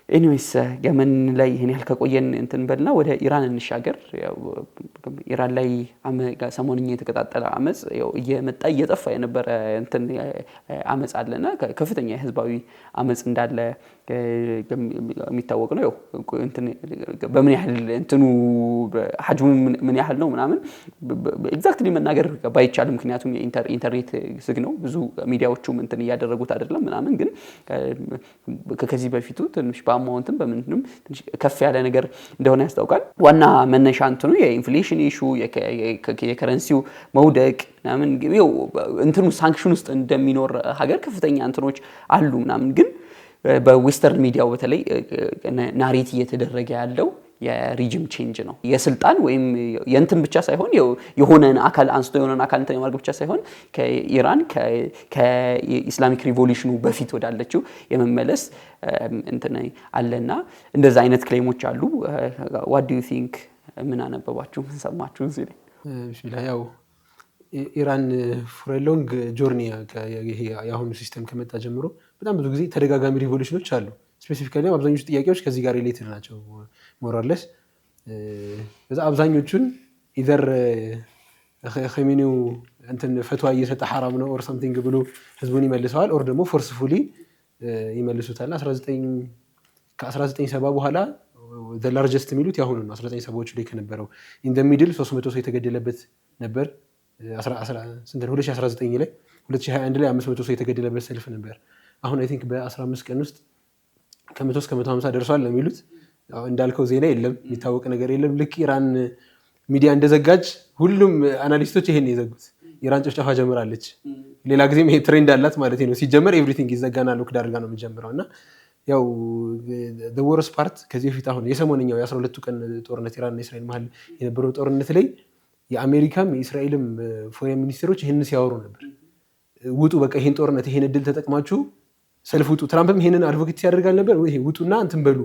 ኤኒዌይስ የመን ላይ ይሄን ያህል ከቆየን እንትን በልና ወደ ኢራን እንሻገር። ያው ኢራን ላይ ሰሞኑን የተቀጣጠለ አመጽ ያው እየመጣ እየጠፋ የነበረ እንትን አመጽ አለና ከፍተኛ ህዝባዊ አመጽ እንዳለ የሚታወቅ ነው። ያው እንትን በምን ያህል እንትኑ ሐጅሙ ምን ያህል ነው ምናምን ኤግዛክትሊ መናገር ባይቻልም ምክንያቱም የኢንተርኔት ዝግ ነው። ብዙ ሚዲያዎቹም እንትን እያደረጉት አይደለም ምናምን ግን ከዚህ በፊቱ ትንሽ በአማውንትም በምንም ትንሽ ከፍ ያለ ነገር እንደሆነ ያስታውቃል። ዋና መነሻ እንትኑ የኢንፍሌሽን ኢሹ የከረንሲው መውደቅ ምናምን ያው እንትኑ ሳንክሽን ውስጥ እንደሚኖር ሀገር ከፍተኛ እንትኖች አሉ ምናምን ግን በዌስተርን ሚዲያው በተለይ ናሬት እየተደረገ ያለው የሪጅም ቼንጅ ነው። የስልጣን ወይም የእንትን ብቻ ሳይሆን የሆነን አካል አንስቶ የሆነን አካል እንትን ማድረግ ብቻ ሳይሆን ከኢራን ከኢስላሚክ ሪቮሉሽኑ በፊት ወዳለችው የመመለስ እንትን አለና እንደዛ አይነት ክሌሞች አሉ። what do you think? ምን አነበባችሁ ምን ሰማችሁ እዚህ ላይ? ቢስሚላህ ያው ኢራን ፎር ሎንግ ጆርኒ የአሁኑ ሲስተም ከመጣ ጀምሮ በጣም ብዙ ጊዜ ተደጋጋሚ ሪቮሉሽኖች አሉ። ስፔሲፊካሊ አብዛኞቹ ጥያቄዎች ከዚህ ጋር ሪሌትድ ናቸው ሞራለስ በዛ አብዛኞቹን ኢዘር ኸሜኒው እንትን ፈትዋ እየሰጠ ሐራም ነው ኦር ሰምቲንግ ብሎ ህዝቡን ይመልሰዋል ኦር ደግሞ ፎርስፉሊ ይመልሱታል። 1970 በኋላ the largest የሚሉት ያሁኑ ነው 1970ዎቹ ላይ ከነበረው in the middle 300 ሰው የተገደለበት ነበር። 2019 ላይ 2021 ላይ 500 ሰው የተገደለበት ሰልፍ ነበር። አሁን አይ ቲንክ በ15 ቀን ውስጥ ከ100 እስከ 150 ደርሷል ነው የሚሉት። እንዳልከው ዜና የለም የሚታወቅ ነገር የለም። ልክ ኢራን ሚዲያ እንደዘጋጅ ሁሉም አናሊስቶች ይሄን የዘጉት ኢራን ጭፍጨፋ ጀምራለች። ሌላ ጊዜም ይሄ ትሬንድ አላት ማለት ነው። ሲጀመር ኤቭሪቲንግ ይዘጋና ሎክ ዳርጋ ነው የሚጀምረውና ያው the worst part ከዚህ በፊት አሁን የሰሞንኛው የ12ቱ ቀን ጦርነት ኢራንና እስራኤል መሀል የነበረው ጦርነት ላይ የአሜሪካም የእስራኤልም ፎሬን ሚኒስትሮች ይሄንን ሲያወሩ ነበር። ውጡ በቃ ይሄን ጦርነት ይሄን እድል ተጠቅማችሁ ሰልፍ ውጡ። ትራምፕም ይሄንን አድቮኬት ሲያደርጋል ነበር ወይ ውጡና እንትን በሉ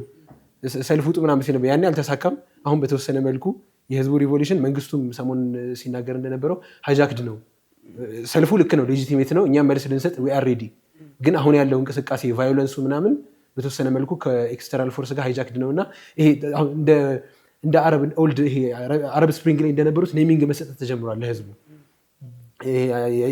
ሰልፍ ውጡ ምናምን ሲል ነበር። ያኔ አልተሳካም። አሁን በተወሰነ መልኩ የህዝቡ ሪቮሉሽን መንግስቱም ሰሞን ሲናገር እንደነበረው ሃይጃክድ ነው። ሰልፉ ልክ ነው ሌጂቲሜት ነው እኛም መልስ ልንሰጥ we are ready። ግን አሁን ያለው እንቅስቃሴ ቫዮለንሱ ምናምን በተወሰነ መልኩ ከኤክስተርናል ፎርስ ጋር ሃይጃክድ ነውና ይሄ እንደ አረብ ስፕሪንግ ላይ እንደነበሩት ኔሚንግ መሰጠት ተጀምሯል ለህዝቡ።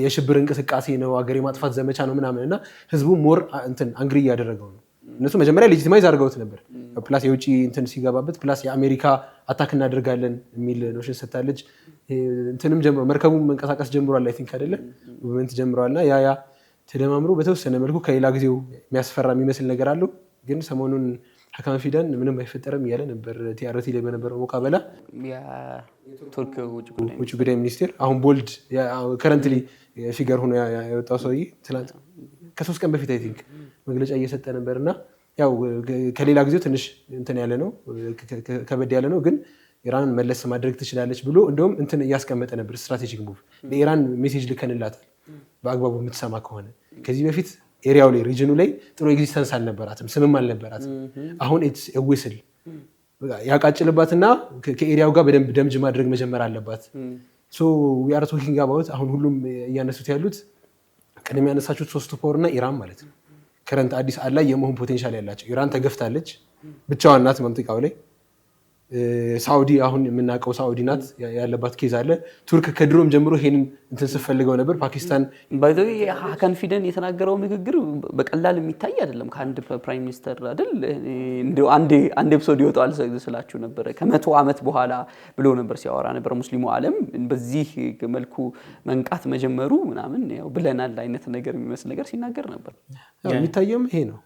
የሽብር እንቅስቃሴ ነው ሀገር የማጥፋት ዘመቻ ነው ምናምን እና ህዝቡ ሞር እንትን አንግሪ እያደረገው ነው። እነሱ መጀመሪያ ሌጂቲማይዝ አድርገውት ነበር ፕላስ የውጭ እንትን ሲገባበት ፕላስ የአሜሪካ አታክ እናደርጋለን የሚል ኖሽን ሰጥታለች። እንትንም ጀምሮ መርከቡም መንቀሳቀስ ጀምሯል አይ ቲንክ አይደለ ሙቭመንት ጀምሯልና ያ ተደማምሮ በተወሰነ መልኩ ከሌላ ጊዜው የሚያስፈራ የሚመስል ነገር አለው። ግን ሰሞኑን ሐካም ፊዳን ምንም አይፈጠርም እያለ ነበር ቲአርቲ ላይ በነበረው ሙቃበላ የቱርክ ውጭ ጉዳይ ሚኒስቴር አሁን ቦልድ ከረንትሊ ፊገር ሆኖ ያወጣው ሰውዬ ትናንት ከ3 ቀን በፊት አይ ቲንክ መግለጫ እየሰጠ ነበርና ያው ከሌላ ጊዜው ትንሽ እንትን ያለ ነው ከበድ ያለ ነው። ግን ኢራን መለስ ማድረግ ትችላለች ብሎ እንደውም እንትን እያስቀመጠ ነበር ስትራቴጂክ ሙቭ ለኢራን ሜሴጅ ልከንላታል በአግባቡ የምትሰማ ከሆነ። ከዚህ በፊት ኤሪያው ላይ ሪጅኑ ላይ ጥሩ ኤግዚስተንስ አልነበራትም ስምም አልነበራትም። አሁን ኢትስ ዊስል ያቃጭልባትና ከኤሪያው ጋር በደንብ ደምጅ ማድረግ መጀመር አለባት። ሶ ዊ አር ቶኪንግ አባውት አሁን ሁሉም እያነሱት ያሉት ቅድም ያነሳችሁት ሶስቱ ፓወር እና ኢራን ማለት ነው። ከረንት አዲስ አላ የመሆን ፖቴንሻል ያላቸው ኢራን ተገፍታለች ብቻዋን ናት መንጥቃው ላይ። ሳውዲ አሁን የምናውቀው ሳውዲ ናት ያለባት ኬዝ አለ። ቱርክ ከድሮም ጀምሮ ይሄንን እንትን ስትፈልገው ነበር። ፓኪስታን ባይዘው ሐካም ፊደን የተናገረው ንግግር በቀላል የሚታይ አይደለም። ከአንድ ፕራይም ሚኒስተር አይደል እንደው አንድ ኤፒሶድ ይወጣል ስላችሁ ነበር። ከ100 ዓመት በኋላ ብሎ ነበር ሲያወራ ነበር። ሙስሊሙ ዓለም በዚህ መልኩ መንቃት መጀመሩ ምናምን ያው ብለናል አይነት ነገር የሚመስል ነገር ሲናገር ነበር። ያው የሚታየውም ይሄ ነው።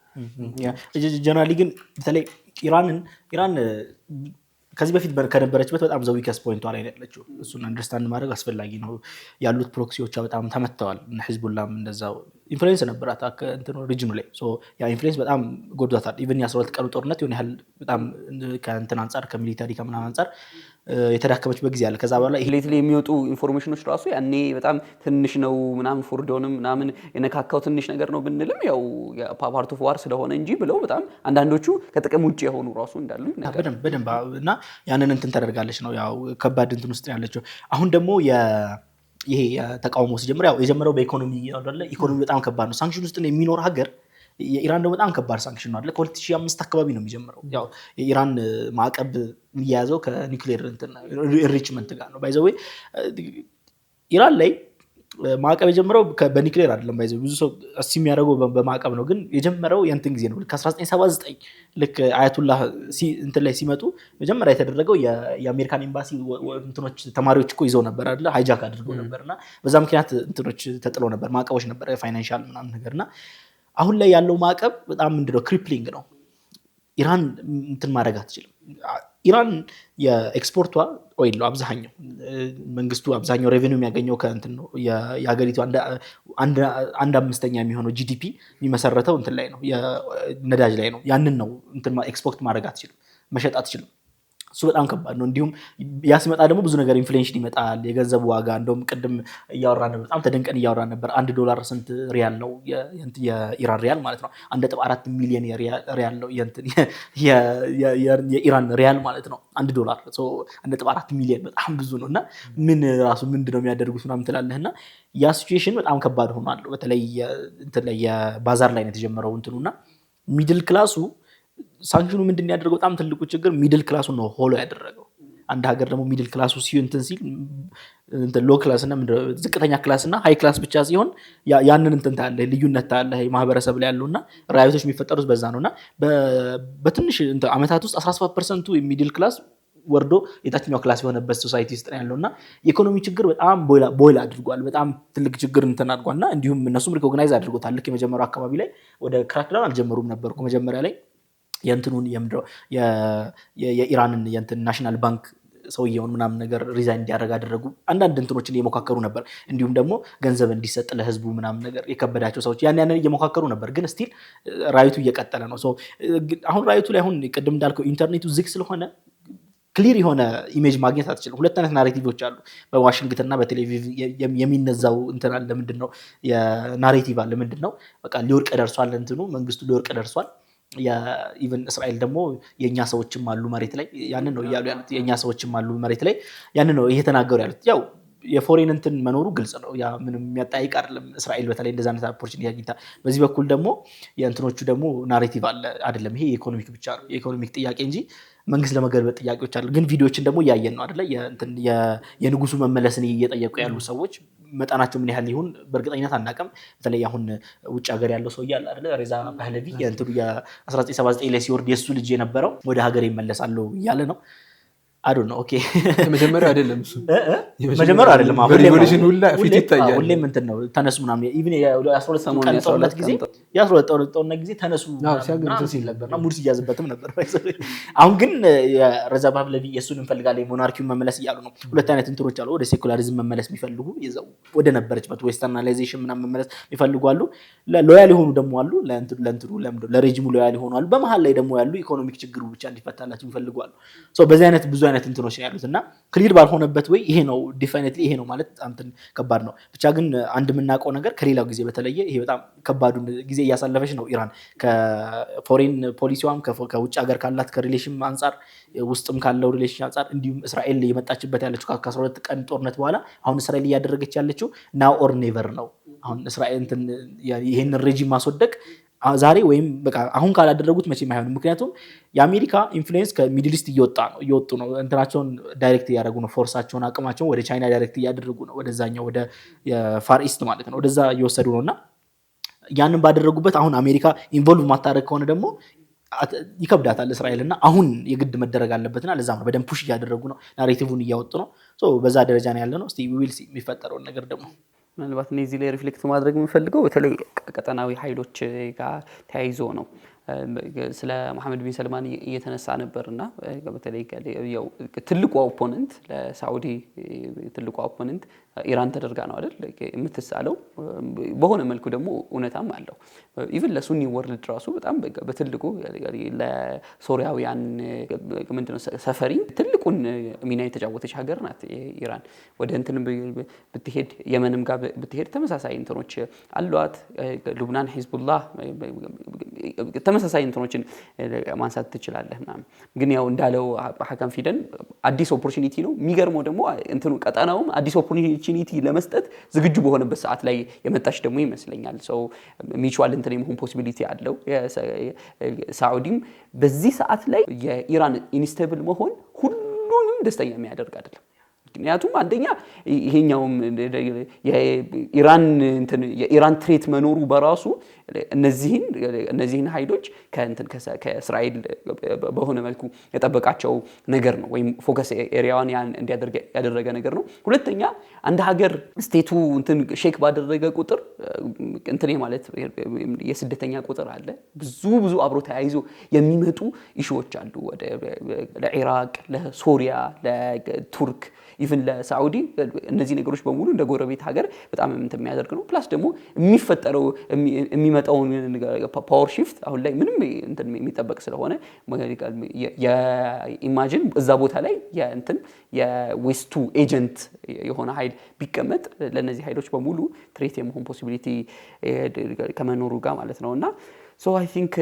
ጀነራሊ ግን በተለይ ኢራን ከዚህ በፊት ከነበረችበት በጣም ዘ ዊከስት ፖይንቷ ላይ ያለችው እሱን አንደርስታንድ ማድረግ አስፈላጊ ነው። ያሉት ፕሮክሲዎቿ በጣም ተመተዋል። ሂዝቡላም እንደዛው ኢንፍሉዌንስ ነበራት እንትኑ ሪጅኑ ላይ ያ ኢንፍሉዌንስ በጣም ጎድቷታል። ኢቭን የ12 ቀኑ ጦርነት የሆነ ያህል በጣም ከእንትን አንጻር ከሚሊታሪ ከምናምን አንጻር የተዳከመችበት ጊዜ አለ። ከዛ በኋላ ሌት ላይ የሚወጡ ኢንፎርሜሽኖች ራሱ ያኔ በጣም ትንሽ ነው ምናምን ፎርዶንም ምናምን የነካካው ትንሽ ነገር ነው ብንልም ያው ፓርት ኦፍ ዋር ስለሆነ እንጂ ብለው በጣም አንዳንዶቹ ከጥቅም ውጭ የሆኑ ራሱ እንዳሉ በደንብ እና ያንን እንትን ተደርጋለች ነው ያው ከባድ እንትን ውስጥ ያለችው። አሁን ደግሞ ይሄ ተቃውሞ ሲጀምር ያው የጀመረው በኢኮኖሚ አይደለ? ኢኮኖሚ በጣም ከባድ ነው። ሳንክሽን ውስጥ የሚኖር ሀገር የኢራን ደግሞ በጣም ከባድ ሳንክሽን ነው አይደለ? ከ2005 አካባቢ ነው የሚጀምረው። ያው የኢራን ማዕቀብ የሚያያዘው ከኒውክሌር ኢንሪችመንት ጋር ነው። ባይ ዘ ዌይ ኢራን ላይ ማዕቀብ የጀመረው በኒውክሌር አይደለም። ባይ ዘ ዌይ ብዙ ሰው እሱ የሚያደርገው በማዕቀብ ነው፣ ግን የጀመረው የእንትን ጊዜ ነው። ከ1979 ልክ አያቱላህ እንትን ላይ ሲመጡ መጀመሪያ የተደረገው የአሜሪካን ኤምባሲ እንትኖች ተማሪዎች እኮ ይዘው ነበር አይደለ? ሃይጃክ አድርገው ነበርና በዛ ምክንያት እንትኖች ተጥለው ነበር፣ ማዕቀቦች ነበር ፋይናንሻል ምናምን ነገርና አሁን ላይ ያለው ማዕቀብ በጣም ምንድነው ክሪፕሊንግ ነው። ኢራን እንትን ማድረግ አትችልም። ኢራን የኤክስፖርቷ ኦይል ነው አብዛኛው። መንግስቱ አብዛኛው ሬቨኒው የሚያገኘው ከእንትን ነው። የሀገሪቱ አንድ አምስተኛ የሚሆነው ጂዲፒ የሚመሰረተው እንትን ላይ ነው፣ የነዳጅ ላይ ነው። ያንን ነው እንትን ኤክስፖርት ማድረግ አትችልም፣ መሸጥ አትችልም። እሱ በጣም ከባድ ነው። እንዲሁም ያ ሲመጣ ደግሞ ብዙ ነገር ኢንፍሌሽን ይመጣል። የገንዘቡ ዋጋ እንደውም ቅድም እያወራን ነበር፣ በጣም ተደንቀን እያወራን ነበር። $1 ስንት ሪያል ነው? የኢራን ሪያል ማለት ነው። 1.4 ሚሊዮን ሪያል ነው የኢራን ሪያል ማለት ነው። $1 1.4 ሚሊዮን በጣም ብዙ ነው። እና ምን ራሱ ምንድነው የሚያደርጉት ምናምን ትላለህ። እና ያ ሲቹዌሽን በጣም ከባድ ሆኗል። በተለይ እንትን ላይ የባዛር ላይ ነው የተጀመረው እንትኑና ሚድል ክላሱ ሳንክሽኑ ምንድን ያደርገው በጣም ትልቁ ችግር ሚድል ክላሱ ነው ሆሎ ያደረገው። አንድ ሀገር ደግሞ ሚድል ክላሱ እንትን ሲል ሎ ክላስ እና ዝቅተኛ ክላስ እና ሃይ ክላስ ብቻ ሲሆን ያንን እንትን ታያለህ፣ ልዩነት ታያለህ ማህበረሰብ ላይ ያሉና ራዮቶች የሚፈጠሩት በዛ ነውና በትንሽ አመታት ውስጥ 17% ሚድል ክላስ ወርዶ የታችኛው ክላስ የሆነበት ሶሳይቲ ውስጥ ነው ያለውና የኢኮኖሚ ችግር በጣም ቦይል አድርጓል። በጣም ትልቅ ችግር እንትን አድርጓልና እንዲሁም እነሱም ሪኮግናይዝ አድርጎታል። ልክ የመጀመሪያው አካባቢ ላይ ወደ ክራክዳውን አልጀመሩም ነበር እኮ መጀመሪያ ላይ የእንትኑን የኢራንን የእንትን ናሽናል ባንክ ሰውየውን ምናምን ነገር ሪዛይን እንዲያደርግ አደረጉ። አንዳንድ እንትኖችን እየሞካከሩ ነበር። እንዲሁም ደግሞ ገንዘብ እንዲሰጥ ለህዝቡ ምናምን ነገር የከበዳቸው ሰዎች ያንን እየሞካከሩ ነበር። ግን ስቲል ራይቱ እየቀጠለ ነው። አሁን ራይቱ ላይ አሁን ቅድም እንዳልከው ኢንተርኔቱ ዝግ ስለሆነ ክሊር የሆነ ኢሜጅ ማግኘት አትችልም። ሁለት አይነት ናሬቲቮች አሉ። በዋሽንግተንና በቴሌቪዥን የሚነዛው እንትን አለ። ምንድነው የናሬቲቭ አለ። ምንድነው በቃ ሊወርቅ ደርሷል፣ እንትኑ መንግስቱ ሊወርቅ ደርሷል። ኢቨን እስራኤል ደግሞ የኛ ሰዎችም አሉ መሬት ላይ ያንን ነው እያሉ ያሉት። የኛ ሰዎችም አሉ መሬት ላይ ያንን ነው እየተናገሩ ያሉት። ያው የፎሬን እንትን መኖሩ ግልጽ ነው። ያ ምንም የሚያጠያይቅ አይደለም። እስራኤል በተለይ እንደዛ አይነት ኦፖርቹኒቲ አግኝታ፣ በዚህ በኩል ደግሞ የእንትኖቹ ደግሞ ናሬቲቭ አለ አይደለም። ይሄ የኢኮኖሚክ ብቻ ነው፣ የኢኮኖሚክ ጥያቄ እንጂ መንግስት ለመገልበጥ ጥያቄዎች አሉ። ግን ቪዲዮዎችን ደግሞ እያየን ነው አይደለ? የንጉሱ መመለስን እየጠየቁ ያሉ ሰዎች መጠናቸው ምን ያህል ይሁን በእርግጠኝነት አናውቅም። በተለይ አሁን ውጭ ሀገር ያለው ሰው እያለ አይደለ? ሬዛ ፓህለቪ የእንትኑ የ1979 ላይ ሲወርድ የእሱ ልጅ የነበረው ወደ ሀገር ይመለሳለሁ እያለ ነው። አዶ ነው ኦኬ። መጀመሪያው አይደለም እሱ መጀመሪያው አይደለም። አሁን ሪቮሉሽን ሁላ ፊት ይታያል። ሁሌም እንትን ነው ተነሱ ምናምን ኢቭን የ12 ቀን ጦርነት ጊዜ የ12 ጦርነት ጊዜ ተነሱ ምናምን ሲል ነበርና ሙድ ሲያዝበትም ነበር። አሁን ግን የሬዛ ፓህለቪ የእሱን እንፈልጋለን ሞናርኪውን መመለስ እያሉ ነው። ሁለት አይነት እንትኖች አሉ። ወደ ሴኩላሪዝም መመለስ የሚፈልጉ ይዘው ወደ ነበረችበት ዌስተርናላይዜሽን ምናምን መመለስ የሚፈልጉ አሉ። ሎያል የሆኑ ደግሞ አሉ። ለሬጂሙ ሎያል የሆኑ አሉ። በመሀል ላይ ደግሞ ያሉ ኢኮኖሚክ ችግሩ ብቻ እንዲፈታላቸው የሚፈልጉ አሉ። በዚህ አይነት ብዙ አይነት እንትኖች ያሉት እና ክሊር ባልሆነበት ወይ ይሄ ነው ዲፋይነትሊ ይሄ ነው ማለት እንትን ከባድ ነው። ብቻ ግን አንድ የምናውቀው ነገር ከሌላው ጊዜ በተለየ ይሄ በጣም ከባዱን ጊዜ እያሳለፈች ነው ኢራን። ከፎሬን ፖሊሲዋም ከውጭ ሀገር ካላት ከሪሌሽን አንጻር ውስጥም ካለው ሪሌሽን አንጻር እንዲሁም እስራኤል የመጣችበት ያለችው ከ12 ቀን ጦርነት በኋላ አሁን እስራኤል እያደረገች ያለችው ናው ኦር ኔቨር ነው። አሁን እስራኤል ይሄንን ሬጂም ማስወደቅ ዛሬ ወይም በቃ አሁን ካላደረጉት መቼም አይሆንም። ምክንያቱም የአሜሪካ ኢንፍሉዌንስ ከሚድል ኢስት እየወጡ ነው። እንትናቸውን ዳይሬክት እያደረጉ ነው። ፎርሳቸውን አቅማቸውን ወደ ቻይና ዳይሬክት እያደረጉ ነው። ወደዛኛው ወደ ፋር ኢስት ማለት ነው። ወደዛ እየወሰዱ ነውና ያንን ባደረጉበት አሁን አሜሪካ ኢንቮልቭ ማታደረግ ከሆነ ደግሞ ይከብዳታል እስራኤል እና አሁን የግድ መደረግ አለበትና ለዛ ነው በደንብ ፑሽ እያደረጉ ነው። ናሬቲቭን እያወጡ ነው። በዛ ደረጃ ነው ያለ ነው። እስቲ ዊል ሲ የሚፈጠረውን ነገር ደግሞ ምናልባት እዚህ ላይ ሪፍሌክት ማድረግ የምፈልገው በተለይ ቀጠናዊ ኃይሎች ጋር ተያይዞ ነው። ስለ መሐመድ ቢን ሰልማን እየተነሳ ነበርና በተለይ ያው ትልቁ ኦፖነንት ለሳዑዲ ትልቁ ኦፖነንት ኢራን ተደርጋ ነው አይደል የምትሳለው በሆነ መልኩ ደግሞ እውነታም አለው ኢቭን ለሱኒ ወርልድ ራሱ በጣም በትልቁ ለሶሪያውያን ምንድነው ሰፈሪ ትልቁን ሚና የተጫወተች ሀገር ናት ኢራን ወደ እንትን ብትሄድ የመንም ጋር ብትሄድ ተመሳሳይ እንትኖች አሏት ሉብናን ሂዝቡላህ ተመሳሳይ እንትኖችን ማንሳት ትችላለህ ማለት ግን ያው እንዳለው ሐካም ፊደን አዲስ ኦፖርቹኒቲ ነው የሚገርመው ደግሞ እንትኑ ቀጣናውም አዲስ ኦፖርቹኒቲ ለመስጠት ዝግጁ በሆነበት ሰዓት ላይ የመጣች ደግሞ ይመስለኛል ሶ ሚቹዋል እንትን የመሆን ፖሲቢሊቲ አለው ሳዑዲም በዚህ ሰዓት ላይ የኢራን ኢንስቴብል መሆን ሁሉንም ደስተኛ የሚያደርግ አይደለም ምክንያቱም አንደኛ ይሄኛውም የኢራን ትሬት መኖሩ በራሱ እነዚህን ኃይሎች ከእስራኤል በሆነ መልኩ የጠበቃቸው ነገር ነው ወይም ፎከስ ኤሪያዋን እንዲያደርግ ያደረገ ነገር ነው ሁለተኛ አንድ ሀገር ስቴቱ እንትን ሼክ ባደረገ ቁጥር እንትን ማለት የስደተኛ ቁጥር አለ ብዙ አብሮ ተያይዞ የሚመጡ ኢሹዎች አሉ ወደ ለኢራቅ ለሶሪያ ለቱርክ ኢቭን ለሳዑዲ እነዚህ ነገሮች በሙሉ እንደ ጎረቤት ሀገር በጣም እንትን የሚያደርግ ነው ፕላስ ደግሞ የሚፈጠረው የሚመጣው ፓወር ሺፍት አሁን ላይ ምንም እንትን የሚጠበቅ ስለሆነ ኢማጂን እዛ ቦታ ላይ የዌስቱ ኤጀንት የሆነ ኃይል ቢቀመጥ ለነዚህ ኃይሎች በሙሉ ትሬት የመሆን ፖሲቢሊቲ ከመኖሩ ጋር ማለት ነውና so I think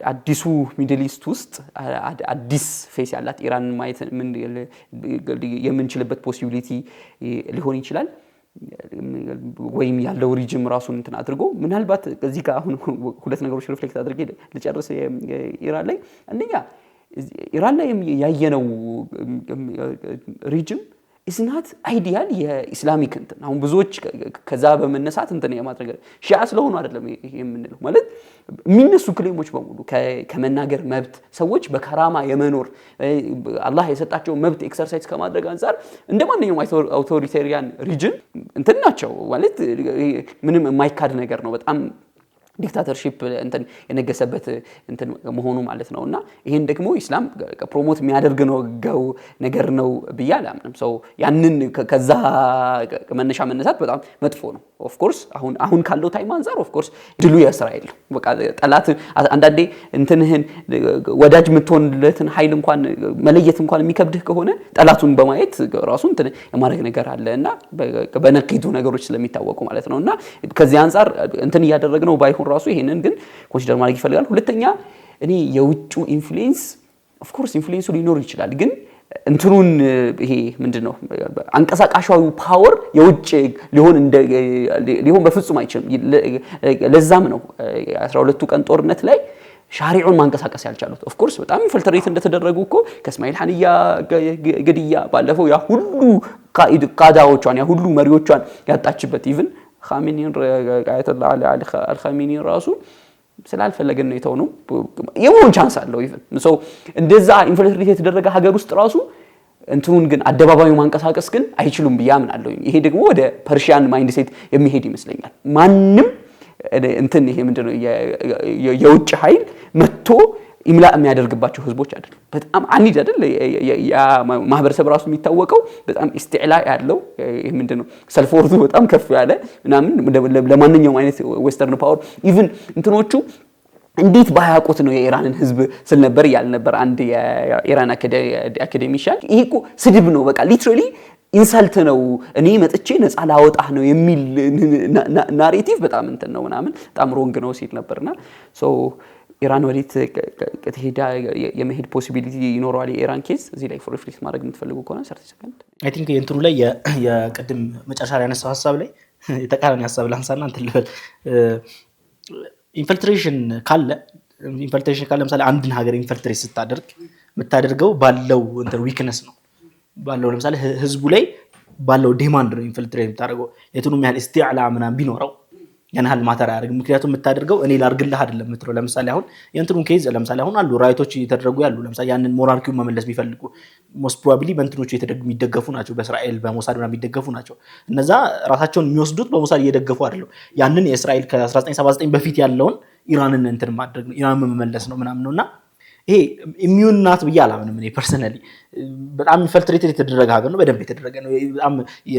አዲሱ ሚድል ኢስት ውስጥ አዲስ ፌስ ያላት ኢራን ማየት ምን የምንችልበት ፖሲቢሊቲ ሊሆን ይችላል ወይም ያለው ሪጅም ራሱን እንትን አድርጎ ምናልባት እዚህ ጋር አሁን ሁለት ነገሮች ሪፍሌክት አድርጌ ልጨርስ ኢራን ላይ አንደኛ ኢራን ላይ ያየነው ሪጅም is not ideal የኢስላሚክ እንትን አሁን ብዙዎች ከዛ በመነሳት እንትን የማድረግ ሺዓ ስለሆኑ አይደለም ይሄ የምንለው ማለት የሚነሱ ክሌሞች በሙሉ ከመናገር መብት ሰዎች በከራማ የመኖር አላህ የሰጣቸው መብት ኤክሰርሳይዝ ከማድረግ አንፃር እንደማንኛውም አውቶሪታሪያን ሪጅን እንትን ናቸው ማለት ምንም የማይካድ ነገር ነው በጣም ዲክታተርሺፕ እንትን የነገሰበት እንትን መሆኑ ማለት ነውና ይሄን ደግሞ ኢስላም ፕሮሞት የሚያደርግ ነገር ነው ብያለሁ ሶ ያንን ከዛ መነሻ መነሳት በጣም መጥፎ ነው ኦፍ ኮርስ አሁን ካለው ታይም አንፃር ኦፍ ኮርስ ድሉ የእስራኤል በቃ ጠላት አንዳንዴ እንትንህን ወዳጅ የምትሆንለትን ኃይል እንኳን መለየት እንኳን የሚከብድህ ከሆነ ጠላቱን በማየት ራሱ እንትን የማድረግ ነገር አለና በነቂቱ ነገሮች ስለሚታወቁ ማለት ነውና ከዚህ አንፃር እንትን ያደረግነው ባይሆን ራሱ ይሄንን ግን ኮንሲደር ማድረግ ይፈልጋል ሁለተኛ እኔ የውጭ ኢንፍሉዌንስ ኦፍ ኮርስ ኢንፍሉዌንሱ ሊኖር ይችላል ግን እንትኑን ይሄ ምንድነው አንቀሳቃሻው ፓወር የውጭ ሊሆን በፍጹም አይችልም ለዛም ነው 12ቱ ቀን ጦርነት ላይ ሻሪዑን ማንቀሳቀስ ያልቻሉት ኦፍ ኮርስ በጣም ኢንፊልትሬት እንደተደረጉ እኮ ከእስማኤል ሐንያ ግድያ ባለፈው ያ ሁሉ ቃዳዎቿን ያ ሁሉ መሪዎቿን ያጣችበት ኢቭን ኻሜኒን አያተላህ አልኻሜኒ ራሱ ስላልፈለገን ነው የተውነው የሞን ቻንስ አለው ኢቭን ሶ እንደዛ ኢንፍልትሬት የተደረገ ሀገር ውስጥ ራሱ እንትኑን ግን አደባባዩ ማንቀሳቀስ ግን አይችሉም ብያምናለሁ ይሄ ደግሞ ወደ ፐርሺያን ማይንድሴት የሚሄድ ይመስለኛል ማንንም እንትን ይሄ ምንድነው የውጭ ኃይል መጥቶ ኢምላ የሚያደርግባቸው ህዝቦች አይደል በጣም አንድ አይደል ያ ማህበረሰብ ራሱ የሚታወቀው በጣም ኢስቲዕላ ያለው ይሄ ምንድነው ሰልፎርቱ በጣም ከፍ ያለ ምናምን ለማንኛውም አይነት ዌስተርን ፓወር ኢቭን እንትኖቹ እንዴት ባያውቁት ነው የኢራንን ህዝብ ስለነበር ያልነበር አንድ የኢራን አካዴሚሻን ይሄ እኮ ስድብ ነው በቃ ሊትራሊ ኢንሰልት ነው እኔ መጥቼ ነፃ ላወጣህ ነው የሚል ናሬቲቭ በጣም እንትን ነው ምናምን በጣም ሮንግ ነው ሲል ነበርና ሶ ኢራን ወዴት ከተሄዳ የመሄድ ፖሲቢሊቲ ይኖራል የኢራን ኬዝ እዚህ ላይ ሪፍሌክት ማድረግ የምትፈልጉ ከሆነ 30 ሰከንድ አይ ቲንክ የእንትኑ ላይ የቅድም መጨረሻ ላይ ያነሳው ሐሳብ ላይ የተቃራኒ ሐሳብ ላንሳና እንትን ልበል ኢንፊልትሬሽን ካለ ለምሳሌ አንድን ሀገር ኢንፊልትሬት ስታደርግ የምታደርገው ባለው እንትን ዊክነስ ነው ባለው ለምሳሌ ህዝቡ ላይ ባለው ዲማንድ ነው ኢንፊልትሬት የምታደርገው የቱንም ያህል ኢስቲዕላ ምናምን ቢኖረው ያን ያህል ማተር አያደርግም። ምክንያቱም የምታደርገው እኔ ላርግልህ አይደለም የምትለው። ለምሳሌ አሁን የእንትኑን ኬዝ ለምሳሌ አሁን አሉ ራይቶች እየተደረጉ ያሉ ለምሳሌ ያንን ሞናርኪውን መመለስ ቢፈልጉ ሞስት ፕሮባብሊ በእንትኖቹ የሚደገፉ ናቸው፣ በእስራኤል በሞሳድ ምናምን የሚደገፉ ናቸው። እነዛ ራሳቸውን የሚወስዱት በሞሳድ እየደገፉ አይደለም። ያንን የእስራኤል ከ1979 በፊት ያለውን ኢራንን እንትን ማድረግ ነው፣ ኢራን መመለስ ነው ምናምን ነውና ይሄ ኢሚዩን ናት ብዬ አላምንም እኔ ፐርሰናሊ። በጣም ኢንፈልትሬትድ የተደረገ ሀገር ነው፣ በደንብ የተደረገ ነው። በጣም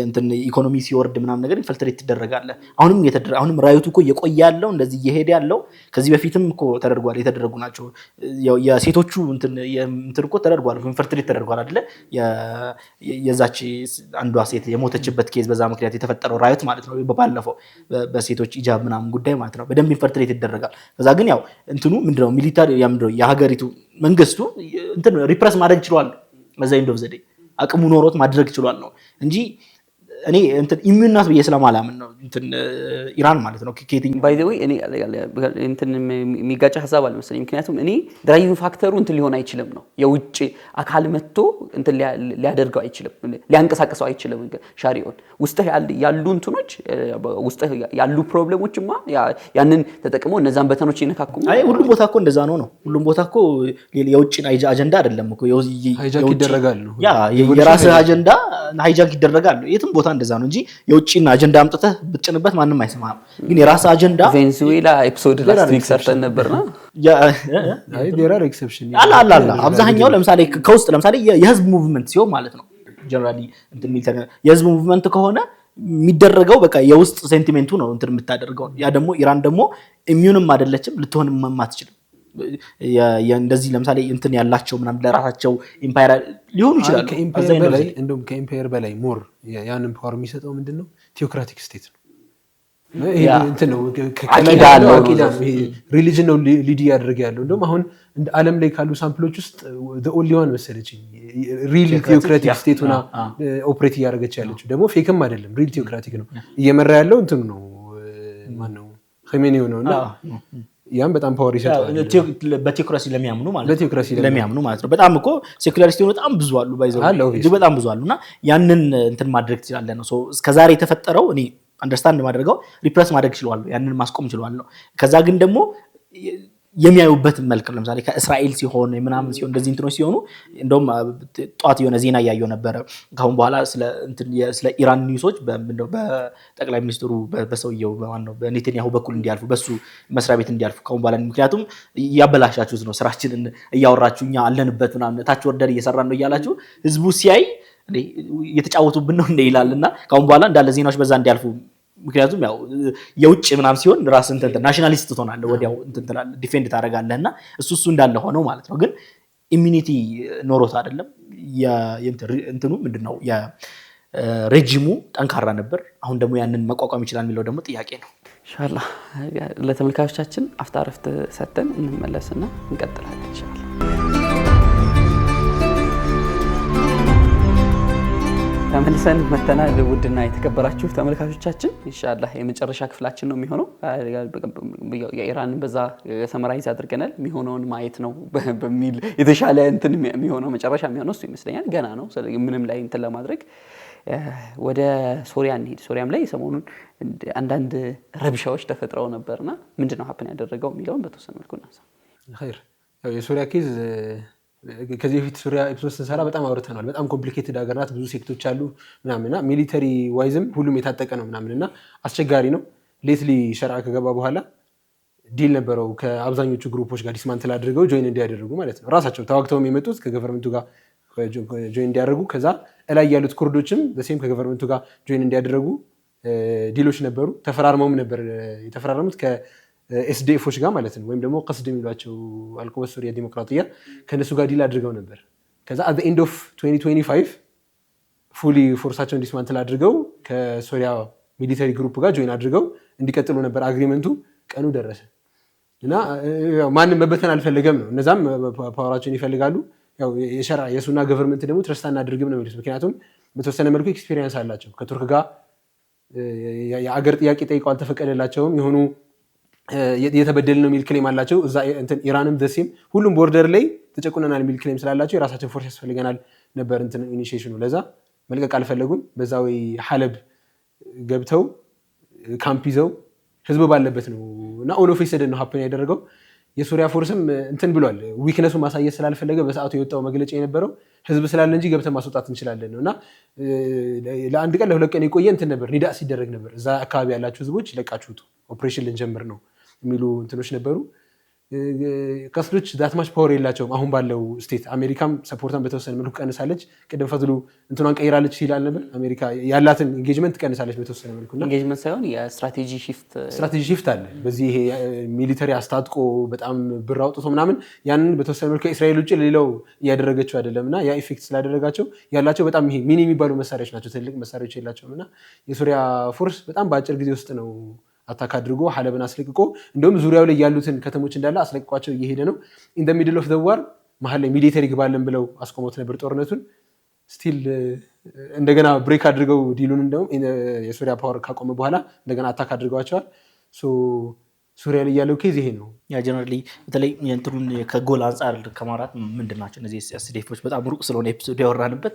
እንትን ኢኮኖሚ ሲወርድ ምናምን ነገር ኢንፈልትሬት ትደረጋለ። አሁንም ራይቱ እኮ እየቆየ ያለው እንደዚህ እየሄደ ያለው ከዚህ በፊትም እኮ ተደርጓል፣ የተደረጉ ናቸው። የሴቶቹ እንትን እኮ ተደርጓል፣ ኢንፈልትሬት ተደርጓል አይደለ? የዛች አንዷ ሴት የሞተችበት ኬዝ በዛ ምክንያት የተፈጠረው ራይት ማለት ነው፣ ባለፈው በሴቶች ኢጃብ ምናምን ጉዳይ ማለት ነው። በደንብ ኢንፈልትሬት ይደረጋል። ከዛ ግን ያው እንትኑ ምንድነው ሚሊታሪ የሀገሪቱ መንግስቱ እንትን ሪፕረስ ማድረግ ይችላል። በዛ ኢንድ ኦፍ ዘ ዴይ አቅሙ ኖሮት ማድረግ ይችላል ነው እንጂ እኔ እንትን ኢሚዩን ናት ብዬ ስለማላምን ነው እንትን ኢራን ማለት ነው። ከኬቲንግ ባይ ዘ ዌይ እኔ እንትን የሚጋጭ ሀሳብ አልመሰለኝም። ምክንያቱም እኔ ድራይቪንግ ፋክተሩ እንትን ሊሆን አይችልም ነው የውጭ አካል መጥቶ እንትን ሊያደርገው አይችልም፣ ሊያንቀሳቀሰው አይችልም። ሻሪኦን ውስጥ ያሉ እንትኖች ውስጥ ያሉ ፕሮብሌሞችማ ያንን ተጠቅመው እነዛን በተኖች ይነካኩ። አይ ሁሉም ቦታ እኮ እንደዛ ነው። ሁሉም ቦታ እኮ የውጭን አጀንዳ አይደለም እኮ ሃይጃክ ይደረጋል ነው። ያ የራስህ አጀንዳ ሃይጃክ ይደረጋል የትም ቦታ እንደዛ ነው እንጂ የውጭን አጀንዳ አምጥተህ ብትጭንበት ማንም አይሰማም። ግን የራስህ አጀንዳ ቬንዙዌላ ኤፒሶድ ላስት ዊክ ሰርተን ነበርና አይ ዴር አር ኤክሰፕሽን አላ አብዛኛው ለምሳሌ ከውስጥ ለምሳሌ የህዝብ ሙቭመንት ሲሆን ማለት ነው ጀነራሊ እንትን ሚሊተሪ የህዝብ ሙቭመንት ከሆነ የሚደረገው በቃ የውስጥ ሴንቲሜንቱ ነው እንትን የምታደርገው። ያ ደግሞ ኢራን ደግሞ ኢሚዩንም አይደለችም ልትሆንም አትችልም። እንደዚህ ለምሳሌ እንትን ያላቸው ምናምን ለራሳቸው ኢምፓየር ሊሆኑ ይችላል። ከኢምፓየር በላይ እንደውም ከኢምፓየር በላይ ሞር ያንን ፓወር የሚሰጠው ምንድነው ቴዎክራቲክ ስቴት ነው። ይሄ እንትን ነው አቂዳ ነው፣ ሪሊጅን ነው ሊድ ያደርግ ያለው። እንደውም አሁን እንደ ዓለም ላይ ካሉ ሳምፕሎች ውስጥ the only one መሰለችኝ ሪል ቴዎክራቲክ ስቴት ሆና ኦፕሬት እያደረገች ያለችው። ደግሞ ፌክም አይደለም ሪል ቴዎክራቲክ ነው እየመራ ያለው እንትኑ ነው ማነው ኸሜኒው ነውና ያም በጣም ፓወር ይሰጣል። በቴዎክራሲ ለሚያምኑ ማለት ነው። በጣም እኮ ሴኩላሪስት ሆኖ በጣም ብዙ አሉ፣ ባይዘው በጣም ብዙ አሉና ያንን እንትን ማድረግ ትችላለህ ነው። እስከዛሬ የተፈጠረው እኔ አንደርስታንድ ማድረገው ሪፕረስ ማድረግ ይችላል፣ ያንን ማስቆም ይችላል ነው። ከዛ ግን ደግሞ የሚያዩበት መልክ ለምሳሌ ከእስራኤል ሲሆን ምናምን ሲሆን እንደዚህ እንትኖች ሲሆኑ እንደውም ጧት የሆነ ዜና እያየሁ ነበረ ካሁን በኋላ ስለ ኢራን ኒውሶች በጠቅላይ ሚኒስትሩ በሰውየው በማነው በኔታንያሁ በኩል እንዲያልፉ በሱ መስሪያ ቤት እንዲያልፉ ካሁን በኋላ ምክንያቱም እያበላሻችሁት ነው ስራችንን እያወራችሁ እኛ አለንበት ምናምን ታች ወርደን እየሰራን ነው እያላችሁ ህዝቡ ሲያይ እየተጫወቱብን ነው ይላልና ካሁን በኋላ እንዳለ ዜናዎች በዛ እንዲያልፉ። ምክንያቱም ያው የውጭ ምናምን ሲሆን ራስ እንትን ናሽናሊስት ትሆናለህ፣ ወዲያው እንትን ትላለህ፣ ዲፌንድ ታደርጋለህና እሱ እንዳለ ሆነው ማለት ነው። ግን ኢሚኒቲ ኖሮት አይደለም እንትኑ ምንድነው የሬጂሙ ጠንካራ ነበር። አሁን ደግሞ ያንን መቋቋም ይችላል የሚለው ደግሞ ጥያቄ ነው። ኢንሻአላህ ለተመልካቾቻችን አፍታ ረፍት ሰጥተን እንመለስና እንቀጥላለን ኢንሻአላህ። ተመልሰን መተናል። ውድና የተከበራችሁ ተመልካቾቻችን ኢንሻአላህ የመጨረሻ ክፍላችን ነው የሚሆነው። የኢራንን በዛ ሰመራይዝ አድርገናል። የሚሆነውን ማየት ነው በሚል የተሻለ እንትን የሚሆነው መጨረሻ የሚሆነው እሱ ይመስለኛል። ገና ነው ምንም ላይ እንትን ለማድረግ ወደ ሶሪያ እንሂድ። ሶሪያም ላይ ሰሞኑን አንዳንድ ረብሻዎች ተፈጥረው ነበርና ምንድነው ሀፕን ያደረገው የሚለውን በተወሰነ መልኩ እናንሳ። ኸይር ያው የሶሪያ ኬዝ ከዚህ በፊት ሶሪያ ኤፒሶድ ስንሰራ በጣም አውርተናል። በጣም ኮምፕሊኬትድ ሀገር ናት፣ ብዙ ሴክቶች አሉ ምናምንና ሚሊተሪ ዋይዝም ሁሉም የታጠቀ ነው ምናምንና አስቸጋሪ ነው። ሌትሊ ሸርዓ ከገባ በኋላ ዲል ነበረው ከአብዛኞቹ ግሩፖች ጋር ዲስማንትል አድርገው ጆይን እንዲያደርጉ ማለት ነው። ራሳቸው ተዋግተው የመጡት ከገቨርንመንቱ ጋር ጆይን እንዲያደርጉ፣ ከዛ እላይ ያሉት ኩርዶችም በሴም ከገቨርንመንቱ ጋር ጆይን እንዲያደርጉ ዲሎች ነበሩ። ተፈራርመውም ነበር የተፈራረሙት ኤስዲኤፎች ጋር ማለት ነው፣ ወይም ደግሞ ቀስድ የሚሏቸው አልቁወት ሱሪያ ዲሞክራቲያ ከነሱ ጋር ዲል አድርገው ነበር። ከዛ at the end of 2025 ፉሊ ፎርሳቸውን ዲስማንትል አድርገው ከሶሪያ ሚሊተሪ ግሩፕ ጋር ጆይን አድርገው እንዲቀጥሉ ነበር አግሪመንቱ። ቀኑ ደረሰ እና ማንም መበተን አልፈለገም ነው። እነዛም ፓወራቸውን ይፈልጋሉ። ያው የሱና ገቨርንመንት ደግሞ ትረስት አናድርግም ነው የሚሉት። ምክንያቱም በተወሰነ መልኩ ኤክስፒሪየንስ አላቸው። ከቱርክ ጋር የአገር ጥያቄ ጠይቀው አልተፈቀደላቸውም። የሆኑ የተበደል ነው የሚል ክሌም አላቸው። እዛ እንትን ኢራንም ደሴም ሁሉም ቦርደር ላይ ተጨቁነናል የሚል ክሌም ስላላቸው የራሳችን ፎርስ ያስፈልገናል ነበር እንትን ኢኒሺዬሽኑ። ለዛ መልቀቅ አልፈለጉም። በዛ ወይ ሐለብ ገብተው ካምፕ ይዘው ህዝብ ባለበት ነው እና ኦን ኦፍ ሰደን ነው ሀፕን ያደረገው። የሶሪያ ፎርስም እንትን ብሏል ዊክነሱ ማሳየት ስላልፈለገ በሰዓቱ የወጣው መግለጫ የነበረው ህዝብ ስላለ እንጂ ገብተን ማስወጣት እንችላለን ነው እና ለአንድ ቀን ለሁለት ቀን የቆየ እንትን ነበር ኒዳ ሲደረግ ነበር። እዛ አካባቢ ያላችሁ ህዝቦች ለቃችሁ ውጡ ኦፕሬሽን ልንጀምር ነው የሚሉ እንትኖች ነበሩ። ቀስዶች ዳትማች ፓወር የላቸውም አሁን ባለው ስቴት። አሜሪካም ሰፖርታን በተወሰነ መልኩ ቀንሳለች። ቅድም ፈትሉ እንትኗን ቀይራለች ይላል ነበር። አሜሪካ ያላትን ኢንጌጅመንት ቀንሳለች በተወሰነ መልኩ እና ኢንጌጅመንት ሳይሆን የስትራቴጂ ሺፍት አለ። በዚህ ይሄ ሚሊተሪ አስታጥቆ በጣም ብር አውጥቶ ምናምን ያንን በተወሰነ መልኩ ከእስራኤል ውጭ ሌላው እያደረገችው አይደለም እና ያ ኢፌክት ስላደረጋቸው ያላቸው በጣም ይሄ ሚኒ የሚባሉ መሳሪያዎች ናቸው። ትልቅ መሳሪያዎች የላቸውም እና የሶሪያ ፎርስ በጣም በአጭር ጊዜ ውስጥ ነው አታክ አድርጎ ሐለብን አስለቅቆ እንደውም ዙሪያው ላይ ያሉትን ከተሞች እንዳለ አስለቅቋቸው እየሄደ ነው። ኢን ዘ ሚድል ኦፍ ዘ ዋር መሀል ላይ ሚሊተሪ ግባለን ብለው አስቆሞት ነበር ጦርነቱን። ስቲል እንደገና ብሬክ አድርገው ዲሉን እንደውም የሶሪያ ፓወር ካቆመ በኋላ እንደገና አታክ አድርገዋቸዋል። ሱሪያ ላይ ያለው ኬዝ ይሄ ነው። ያ ጀነራሊ በተለይ የእንትኑን ከጎል አንጻር ከማውራት ምንድን ናቸው እነዚህ ኤስዲኤፎች በጣም ሩቅ ስለሆነ ኤፒሶድ ያወራንበት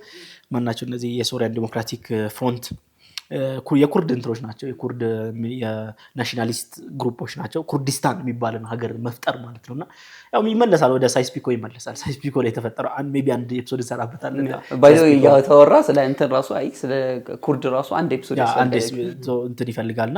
ማናቸው እነዚህ የሶሪያን ዲሞክራቲክ ፍሮንት የኩርድ እንትሮች ናቸው። የኩርድ የናሽናሊስት ግሩፖች ናቸው። ኩርዲስታን የሚባልን ሀገር መፍጠር ማለት ነውና ያው ይመለሳል ወደ ሳይስፒኮ ይመለሳል። ሳይስፒኮ ላይ የተፈጠረው ሜቢ አንድ ኤፒሶድ እንሰራበታለን። ባይዘው ያተወራ ስለ እንትን ራሱ አይ ስለ ኩርድ ራሱ አንድ ኤፒሶድ እንትን ይፈልጋልና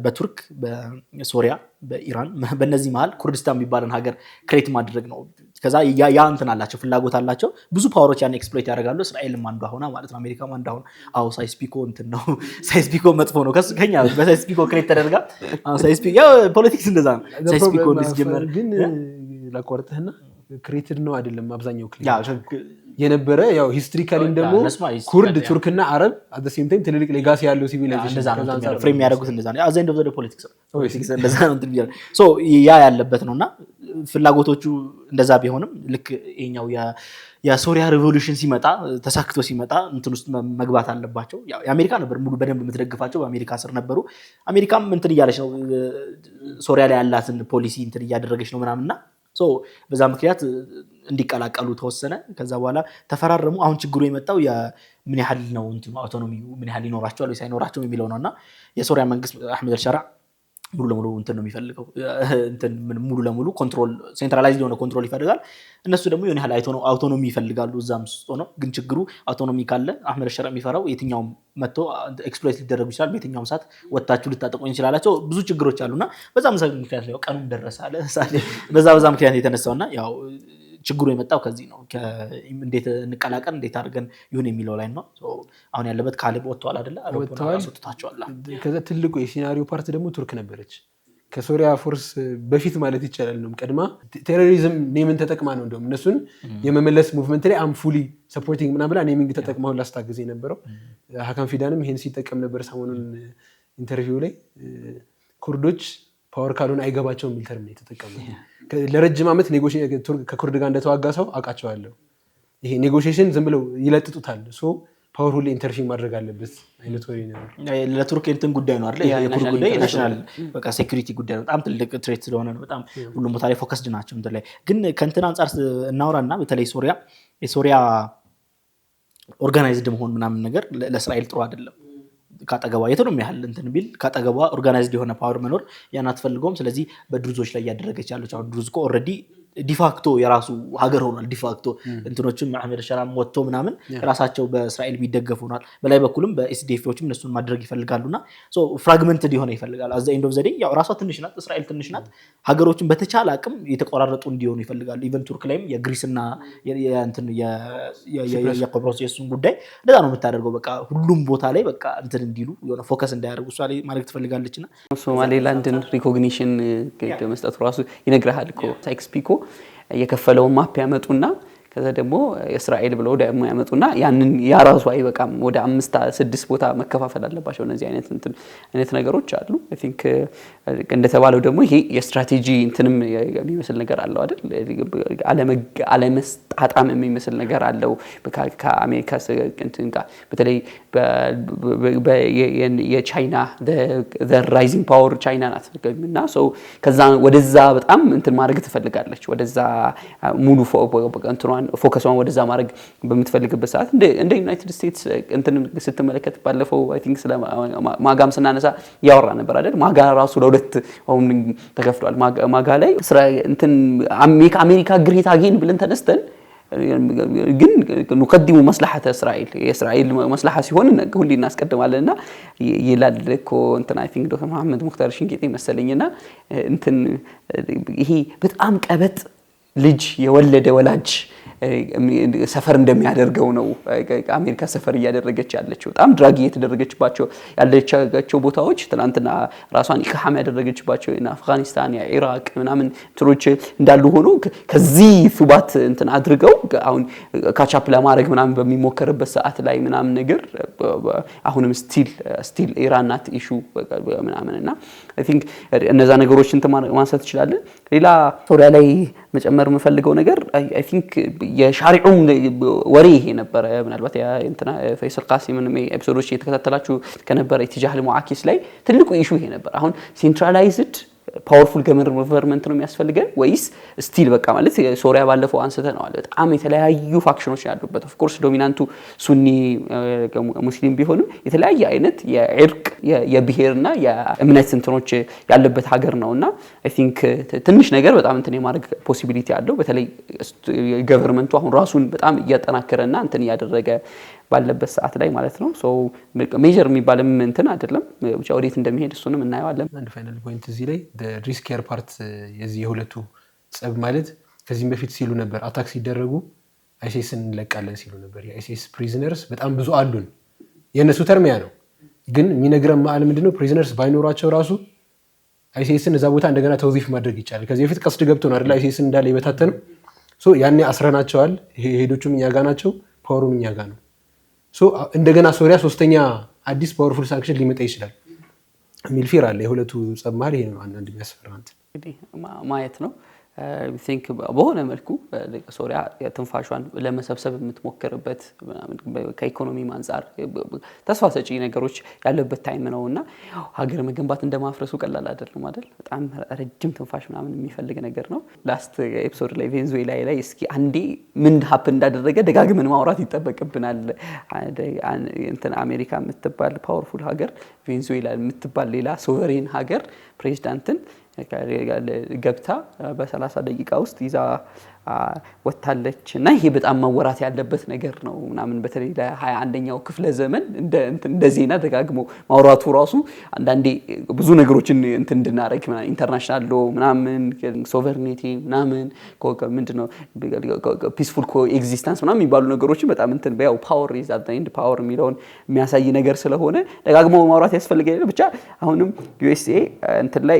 በቱርክ በሶሪያ በኢራን በእነዚህ መሀል ኩርዲስታን የሚባልን ሀገር ክሬት ማድረግ ነው። ከዛ ያ እንትን አላቸው ፍላጎት አላቸው። ብዙ ፓወሮች ያን ኤክስፕሎይት ያደርጋሉ። እስራኤልም አንዷ ሆና ማለት ነው። አሜሪካም አንዷ ሆና አዎ ሳይስፒኮ እንትን ነው ሳይስፒኮ መጥፎ ነው ከኛ በሳይስፒኮ ክሬት ተደርጋ ሳይስፒኮ ያው ፖለቲክስ እንደዛ ነው። ሳይስፒኮ እንደጀመረ ግን ላቋርጥህና ክሬትድ ነው አይደለም አብዛኛው የነበረ ያው ሂስትሪካሊም ደግሞ ኩርድ ቱርክና አረብ አት ዘ ሴም ታይም ትልልቅ ሌጋሲ ያለው ሲቪላይዜሽን ፍሬም ያደርጉት እንደዛ ነው። አዘንድ ኦፍ ዘ ፖለቲክስ እንደዛ ነው እንትን ቢያል ሶ ያ ያለበት ነውና ፍላጎቶቹ እንደዛ ቢሆንም ልክ ይሄኛው የሶሪያ ሪቮሉሽን ሲመጣ ተሳክቶ ሲመጣ እንትን ውስጥ መግባት አለባቸው። ያው የአሜሪካ ነበር ሙሉ በደንብ የምትደግፋቸው በአሜሪካ ስር ነበሩ። አሜሪካም እንትን እያለች ነው ሶሪያ ላይ ያላትን ፖሊሲ እንትን እያደረገች ነው ምናምንና ሶ በዛ ምክንያት እንዲቀላቀሉ ተወሰነ። ከዛ በኋላ ተፈራረሙ። አሁን ችግሩ የመጣው ምን ያህል ነው እንትን አውቶኖሚ ምን ያህል ይኖራቸዋል ወይ ሳይኖራቸው የሚለው ነውና የሶሪያ መንግስት አህመድ አልሸራ ሙሉ ለሙሉ እንትን ነው የሚፈልገው እንትን ሙሉ ለሙሉ ኮንትሮል ሴንትራላይዝድ የሆነ ኮንትሮል ይፈልጋል። እነሱ ደግሞ የሆነ ያህል አውቶኖሚ ይፈልጋሉ እዛም ውስጥ ነው። ግን ችግሩ አውቶኖሚ ካለ አህመድ አልሸራ የሚፈራው የትኛውም መጥቶ ኤክስፕሎይት ሊደረጉ ይችላል። በየትኛውም ሰዓት ወጣችሁ ልታጠቁኝ ይችላላቸው። ብዙ ችግሮች አሉና በዛ ምክንያት ነው ቀኑን ደረሰ አለ በዛ ምክንያት የተነሳውና ያው ችግሩ የመጣው ከዚህ ነው። እንዴት እንቀላቀል እንዴት አድርገን ይሁን የሚለው ላይ ነው። አሁን ያለበት ካሌብ ወጥቷል አይደለ? አውጥቷቸዋል። ከዛ ትልቁ የሲናሪዮ ፓርት ደግሞ ቱርክ ነበረች ከሶሪያ ፎርስ በፊት ማለት ይቻላል ነው። ቀድማ ቴሮሪዝም ኔምን ተጠቅማ ነው እንደውም እነሱን የመመለስ ሙቭመንት ላይ አም ፉሊ ሰፖርቲንግ ምናምን ብላ ኔሚንግ ተጠቅማው ላስታግዝ የነበረው ሀካም ፊዳንም ይሄን ሲጠቀም ነበር። ሰሞኑን ኢንተርቪው ላይ ኩርዶች ፓወር ካሉን አይገባቸውም የሚል ተርም ነው የተጠቀመው። ለረጅም ዓመት ከኩርድ ጋር እንደተዋጋ ሰው አውቃቸዋለሁ። ይሄ ኔጎሽዬሽን ዝም ብለው ይለጥጡታል። ሶ ፓወር ሁሌ ኢንተርፊንግ ማድረግ አለበት አይነት ወይ ነው። ለቱርክ እንትን ጉዳይ ነው አይደል? የኩርድ ጉዳይ ናሽናል በቃ ሴኩሪቲ ጉዳይ ነው። በጣም ትልቅ ትሬት ስለሆነ ነው። በጣም ሁሉም ቦታ ላይ ፎከስድ ናቸው እንትን ላይ። ግን ከእንትን አንጻር እናውራና በተለይ የሶሪያ ኦርጋናይዝድ መሆን ምናምን ነገር ለእስራኤል ጥሩ አይደለም። ካጠገቧ የትንም ያህል እንትን ቢል ካጠገቧ ኦርጋናይዝድ የሆነ ፓወር መኖር ያን አትፈልገውም። ስለዚህ በድሩዞች ላይ እያደረገች ያለች አሁን ድሩዝ እኮ ኦልሬዲ ዲፋክቶ የራሱ ሀገር ሆኗል። ዲፋክቶ እንትኖችም አህመድ አልሸራም ወጥቶ ምናምን ራሳቸው በእስራኤል የሚደገፉ ሆኗል። በላይ በኩልም በኤስዲኤፎችም እነሱን ማድረግ ይፈልጋሉና ሶ ፍራግመንትድ የሆነ ይፈልጋል። አዛ ኤንድ ኦፍ ዘ ዴይ ያው ራሷ ትንሽ ናት፣ እስራኤል ትንሽ ናት። ሀገሮችን በተቻለ አቅም የተቆራረጡ እንዲሆኑ ይፈልጋሉ። ኢቨን ቱርክ ላይም የግሪስና የእንትን የቆጵሮስ የሱን ጉዳይ እንደዛ ነው የምታደርገው። በቃ ሁሉም ቦታ ላይ በቃ እንትን እንዲሉ የሆነ ፎከስ እንዳያደርጉ እሷ ላይ ማድረግ ትፈልጋለችና ሶማሌላንድን ሪኮግኒሽን መስጠቱ ራሱ ይነግርሃል እኮ ሳይክስፒኮ የከፈለውን ማፕ ያመጡና ከዛ ደግሞ እስራኤል ብለው ደግሞ ያመጡና ያንን ያራሱ አይበቃም ወደ 5-6 ቦታ መከፋፈል አለባቸው። እነዚህ አይነት ነገሮች አሉ። አይ ቲንክ እንደተባለው ደግሞ ይሄ የስትራቴጂ እንትንም የሚመስል ነገር አለው አይደል? አለመስጣጣም የሚመስል ነገር አለው ከአሜሪካ እንትን ጋር በተለይ የቻይና the rising power ቻይና ናት እና ከዛ ወደዛ በጣም እንትን ማድረግ ትፈልጋለች። ወደዛ ሙሉ እንትኗን ፎከሷን ወደዛ ማድረግ በምትፈልግበት ሰዓት እንደ ዩናይትድ ስቴትስ እንትን ስትመለከት ባለፈው አይ ቲንክ ስለ ማጋም ስናነሳ ያወራ ነበር አይደል? ማጋ ራሱ ለሁለት አሁን ተከፍሏል። ማጋ ላይ ስራ እንትን አሜሪካ ግሬት አጌን ብለን ተነስተን ግን ንቀድሙ መስላሐተ እስራኤል የእስራኤል መስላሐ ሲሆን ሁሌ እናስቀድማለንና ይላል እኮ እንትን አይ ቲንክ ዶክተር መሐመድ ሙክታር ሽንቄጤ መሰለኝና እንትን ይሄ በጣም ቀበጥ ልጅ የወለደ ወላጅ ሰፈር እንደሚያደርገው ነው አሜሪካ ሰፈር እያደረገች ያለችው። በጣም ድራግ እየተደረገችባቸው ያለቻቸው ቦታዎች ትናንትና ራሷን ኢክሃም ያደረገችባቸው እና አፍጋኒስታን ኢራቅ ምናምን ትሮች እንዳሉ ሆኖ ከዚህ ሱባት እንትን አድርገው አሁን ካቻፕ ለማድረግ ምናምን በሚሞከርበት ሰዓት ላይ ምናምን ነገር አሁንም ስቲል ኢራን ናት ኢሹ ምናምንና አይ ቲንክ እነዛ ነገሮች እንትን ማንሳት እንችላለን። ሌላ ሶሪያ ላይ መጨመር የምፈልገው ነገር አይ ቲንክ የሻሪዑም ወሬ ይሄ ነበር። ምናልባት እንትና ፈይሰል ቃሲምን ኤፒሶዶች እየተከታተላችሁ ከነበረ ኢትጃህ ሙዓኪስ ላይ ትልቁ ኢሹ ይሄ ነበር። አሁን ሴንትራላይዝድ ፓወርፉል ገቨርንመንት ነው የሚያስፈልገን ወይስ ስቲል በቃ ማለት ሶሪያ ባለፈው አንስተነዋል። በጣም የተለያዩ ፋክሽኖች ያሉበት ኦፍ ኮርስ ዶሚናንቱ ሱኒ ሙስሊም ቢሆንም የተለያየ አይነት የዒርቅ የብሔርና የእምነት እንትኖች ያለበት ሀገር ነውና አይ ቲንክ ትንሽ ነገር በጣም እንትን የማድረግ ፖሲቢሊቲ አለው። በተለይ ገቨርንመንቱ አሁን ራሱን በጣም እያጠናከረና እንትን እያደረገ ባለበት ሰዓት ላይ ማለት ነው። ሶ ሜጀር የሚባልም እንትን አይደለም ብቻ ወዴት እንደሚሄድ እሱንም እናየዋለን። አንድ ፋይናል ፖይንት እዚህ ላይ ሪስክ ኬር ፓርት የዚህ የሁለቱ ጸብ ማለት ከዚህም በፊት ሲሉ ነበር አታክ ሲደረጉ አይሲስን እንለቃለን ሲሉ ነበር። የአይሲስ ፕሪዝነርስ በጣም ብዙ አሉን የነሱ ተርሚያ ነው። ግን የሚነግረን ማአል ምንድነው ፕሪዝነርስ ባይኖራቸው ራሱ አይሲስን እዛ ቦታ እንደገና ተውዚፍ ማድረግ ይቻላል። ከዚህ በፊት ቀስድ ገብቶ ነው አይደል አይሲስን እንዳለ ይበታተነው። ሶ ያኔ አስረናቸዋል። ሄዶቹም እኛ ጋር ናቸው፣ ፓወሩም እኛ ጋር ነው። ሶ እንደገና ሶሪያ ሶስተኛ አዲስ ፓወርፉል ሳንክሽን ሊመጣ ይችላል የሚል ፊር አለ። የሁለቱ ጸብ ማለት ይሄ ነው አንድ የሚያስፈራንት እንግዲህ ማየት ነው። ቲንክ በሆነ መልኩ ሶሪያ ትንፋሿን ለመሰብሰብ የምትሞክርበት ከኢኮኖሚ አንፃር ተስፋ ሰጪ ነገሮች ያለበት ታይም ነውና ሀገር መገንባት እንደማፍረሱ ቀላል አይደለም አይደል? በጣም ረጅም ትንፋሽ ምናምን የሚፈልግ ነገር ነው። ላስት ኤፒሶድ ላይ ቬንዙዌላ ላይ እስኪ አንዴ ምን ሀፕን እንዳደረገ ደጋግመን ማውራት ይጠበቅብናል። እንትን አሜሪካ የምትባል ፓወርፉል ሀገር ቬንዙዌላ የምትባል ሌላ ሶቨሬን ሀገር ፕሬዝዳንትን ገብታ በ30 ደቂቃ ውስጥ ይዛ ወጣለች እና ይሄ በጣም መወራት ያለበት ነገር ነው ምናምን በተለይ ለ21ኛው ክፍለ ዘመን እንደ ዜና ደጋግሞ ማውራቱ ራሱ አንዳንዴ ብዙ ነገሮችን እንትን እንድናረግ ኢንተርናሽናል ሎ ምናምን ሶቨርኒቲ ምናምን ምንድነው ፒስፉል ኮኤግዚስተንስ ምናምን የሚባሉ ነገሮችን በጣም እንትን በያው ፓወር ኢዝ አት ዘ ኤንድ ፓወር የሚለውን የሚያሳይ ነገር ስለሆነ ደጋግሞ ማውራት ያስፈልጋል። ብቻ አሁንም ዩኤስኤ እንትን ላይ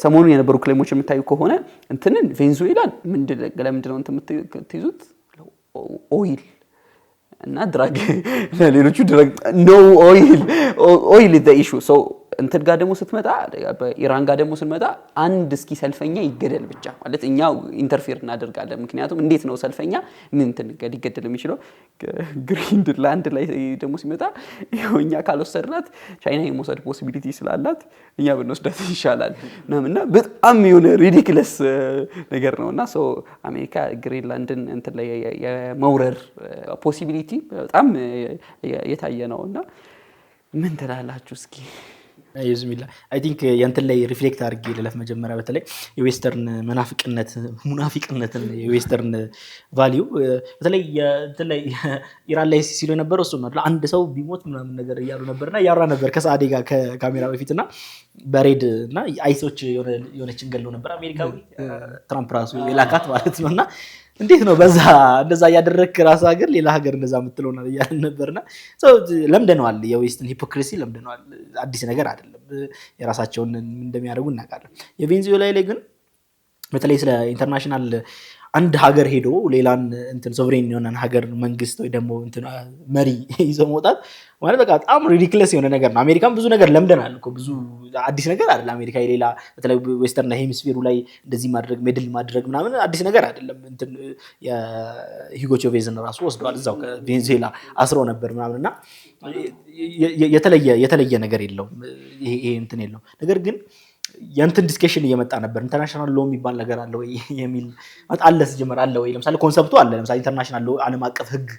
ሰሞኑን የነበሩ ክሌሞች የምታዩ ከሆነ እንትንን ቬንዙዌላን ለምንድን ነው የምትይዙት ኦይል እና ድራግ ለሌሎቹ ድራግ ኖ ኦይል ኢዝ ዘ ኢሹ። ሶ እንትን ጋር ደግሞ ስትመጣ በኢራን ጋር ደግሞ ስንመጣ አንድ እስኪ ሰልፈኛ ይገደል ብቻ ማለት እኛ ኢንተርፌር እናደርጋለን። ምክንያቱም እንዴት ነው ሰልፈኛ ምን እንትን ሊገደል የሚችለው? ግሪንላንድ ላይ ደግሞ ሲመጣ ይኸው እኛ ካልወሰድናት ቻይና የመውሰድ ፖሲቢሊቲ ስላላት እኛ ብንወስዳት ይሻላል እና በጣም የሆነ ሪዲክለስ ነገር ነውና ሶ አሜሪካ ግሪንላንድን እንትን ላይ የመውረር ፖሲቢሊቲ በጣም የታየ ነውና ምን ትላላችሁ እስኪ? ይዝሚላ አይ ቲንክ የንትን ላይ ሪፍሌክት አድርጌ ልለፍ። መጀመሪያ በተለይ የዌስተርን ሙናፊቅነትን የዌስተርን ቫልዩ በተለይ እንትን ላይ ኢራን ላይ ሲሉ የነበረው እሱ ነው። አንድ ሰው ቢሞት ምናምን ነገር እያሉ ነበርና ያወራ ነበር ከሰዓዴ ጋር ከካሜራ በፊትና በሬድ እና አይሶች የሆነችን ገለው ነበር አሜሪካዊ ትራምፕ ራሱ የላካት ማለት ነውና እንዴት ነው በዛ እንደዛ ያደረክ ራስ ሀገር ሌላ ሀገር እንደዛ የምትለውናል እያልን ነበርና ለምደነዋል። የዌስትን ሂፖክሪሲ ለምደነዋል። አዲስ ነገር አይደለም። የራሳቸውን እንደሚያደርጉ እናውቃለን። የቬንዙዌላ ላይ ግን በተለይ ስለ ኢንተርናሽናል አንድ ሀገር ሄዶ ሌላን እንትን ሶቨሬን የሆነን ሀገር መንግስት ወይ ደግሞ እንትን መሪ ይዞ መውጣት ማለት በቃ በጣም ሪዲክለስ የሆነ ነገር ነው። አሜሪካን ብዙ ነገር ለምደናል እኮ ብዙ አዲስ ነገር አይደለም። አሜሪካ የሌላ በተለይ ዌስተርን ሄሚስፌሩ ላይ እንደዚህ ማድረግ ሜድል ማድረግ ምናምን አዲስ ነገር አይደለም። እንትን የሂጎ ቻቬዝን ራሱ ወስደዋል እዛው ከቬንዙዌላ አስሮ ነበር ምናምንና የተለየ ነገር የለውም። ይሄ እንትን የለውም። ነገር ግን የእንትን ዲስከሽን እየመጣ ነበር። ኢንተርናሽናል ሎ የሚባል ነገር አለ ወይ የሚል አለ ሲጀመር አለ ወይ ለምሳሌ ኮንሰፕቱ አለ። ለምሳሌ ኢንተርናሽናል ሎ ዓለም አቀፍ ህግ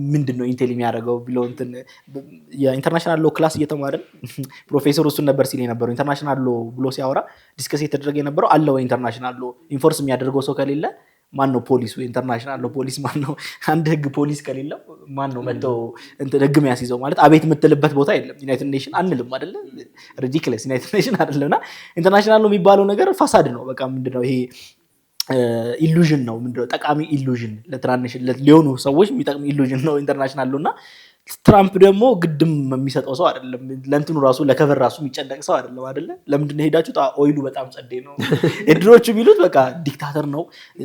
ምንድነው ኢንቴል የሚያደርገው ብለው እንትን የኢንተርናሽናል ሎ ክላስ እየተማርን ፕሮፌሰሩ እሱን ነበር ሲል የነበረው። ኢንተርናሽናል ሎ ብሎ ሲያወራ ዲስከስ የተደረገ የነበረው አለ ወይ ኢንተርናሽናል ሎ ኢንፎርስ የሚያደርገው ሰው ከሌለ ማን ነው ፖሊስ? ወይ ኢንተርናሽናል ሎ ፖሊስ ማን ነው? አንድ ህግ ፖሊስ ከሌለው ማን ነው መጥተው እንትን ህግ የሚያስይዘው? ማለት አቤት የምትልበት ቦታ የለም። ዩናይትድ ኔሽን አንልም አይደለ? ሪዲክለስ ዩናይትድ ኔሽን አይደለምና ኢንተርናሽናል ሎ የሚባለው ነገር ፋሳድ ነው። በቃ ምንድነው ይሄ ኢሉዥን ነው። ምንድነው ጠቃሚ ኢሉዥን ለትራንሽ ሊሆኑ ሰዎች የሚጠቅም ኢሉዥን ነው ኢንተርናሽናል ሎና ትራምፕ ደግሞ ግድም የሚሰጠው ሰው አይደለም። ለእንትኑ ራሱ ለከቨር ራሱ የሚጨነቅ ሰው አይደለም አይደለ? ለምንድን ነው ሄዳችሁት? ኦይሉ በጣም ጸዴ ነው። የድሮቹ የሚሉት በቃ ዲክታተር ነው፣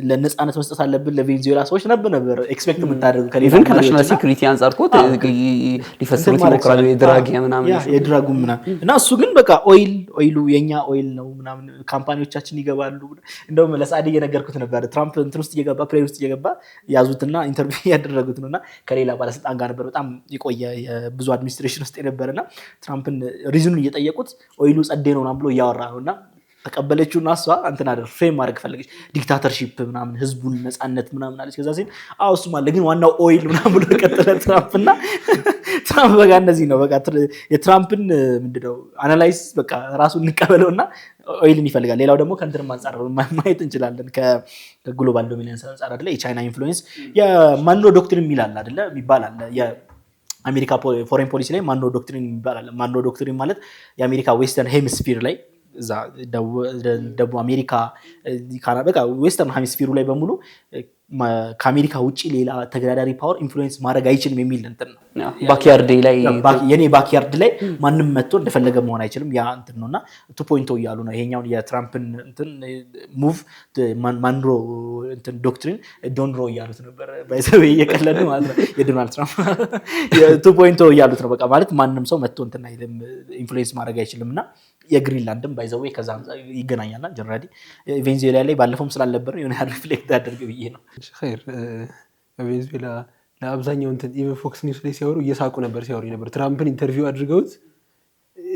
ለነፃነት መስጠት አለብን ለቬንዙዌላ ሰዎች ነበር ኤክስፔክት የምታደርጉ ኢቨን ከናሽናል ሴኩሪቲ አንጻር እኮ ሊፈስሩት ይሞክራሉ የድራግ ምናምን የድራጉ ምናምን እና እሱ ግን በቃ ኦይሉ የኛ ኦይል ነው ምናምን ካምፓኒዎቻችን ይገባሉ። እንደውም ለሳዲ እየነገርኩት ነበር። ትራምፕ እንትን ውስጥ እየገባ ፕሌን ውስጥ እየገባ ያዙትና ኢንተርቪው ያደረጉት ነውና ከሌላ ባለስልጣን ጋር ነበር በጣም የቆየ ብዙ አድሚኒስትሬሽን ውስጥ የነበረና ትራምፕን ሪዝኑን እየጠየቁት ኦይሉ ጸዴ ነው ምናምን ብሎ እያወራ ነውና ተቀበለችውና እሷ እንትን አደረ ፍሬም ማድረግ ፈለገች። ዲክታተርሺፕ ምናምን ህዝቡን ነፃነት ምናምን አለች። ከዛ ሲል እሱም አለ ግን ዋናው ኦይል ምናምን ብሎ ቀጠለ ትራምፕና ትራምፕ በቃ እንደዚህ ነው። በቃ የትራምፕን ምንድነው አናላይዝ በቃ ራሱን እንቀበለውና ኦይልን ይፈልጋል። ሌላው ደግሞ ከእንትንም አንጻር ማየት እንችላለን። ከግሎባል ዶሚናንስ አንጻር አይደለ የቻይና ኢንፍሉዌንስ የማንሮ ዶክትሪን የሚላል አይደለ ይባላል። የአሜሪካ ፎሬን ፖሊሲ ላይ ማንሮ ዶክትሪን ይባላል። ማንሮ ዶክትሪን ማለት የአሜሪካ ዌስተርን ሄሚስፊር ላይ እዛ ደቡብ አሜሪካ ካናዳ በቃ ዌስተርን ሄሚስፊሩ ላይ በሙሉ ከአሜሪካ ውጪ ሌላ ተገዳዳሪ ፓወር ኢንፍሉዌንስ ማድረግ አይችልም የሚል እንትን ነው። ባክያርድ ላይ የኔ ባክያርድ ላይ ማንም መጥቶ እንደፈለገ መሆን አይችልም ያ እንትን ነውና 2.0 እያሉ ነው። ይሄኛው የትራምፕን እንትን ሙቭ ማንሮ እንትን ዶክትሪን ዶንሮ እያሉት ነበር። ባይዘው እየቀለዱ ማለት ነው። የዶናልድ ትራምፕ 2.0 እያሉት ነው። በቃ ማለት ማንም ሰው መጥቶ እንትን አይልም ኢንፍሉዌንስ ማድረግ አይችልምና የግሪንላንድም ባይዘው ከዛ ይገናኛልና ጀነራሊ ቬንዙዌላ ላይ ባለፈውም ስላልነበረ የሆነ ሪፍሌክት አድርግ ብዬ ነው። ኸይር ቬንዙዌላ ለአብዛኛው እንትን ኢቨን ፎክስ ኒውስ ላይ ሲያወሩ እየሳቁ ነበር ሲያወሩ ነበር። ትራምፕን ኢንተርቪው አድርገውት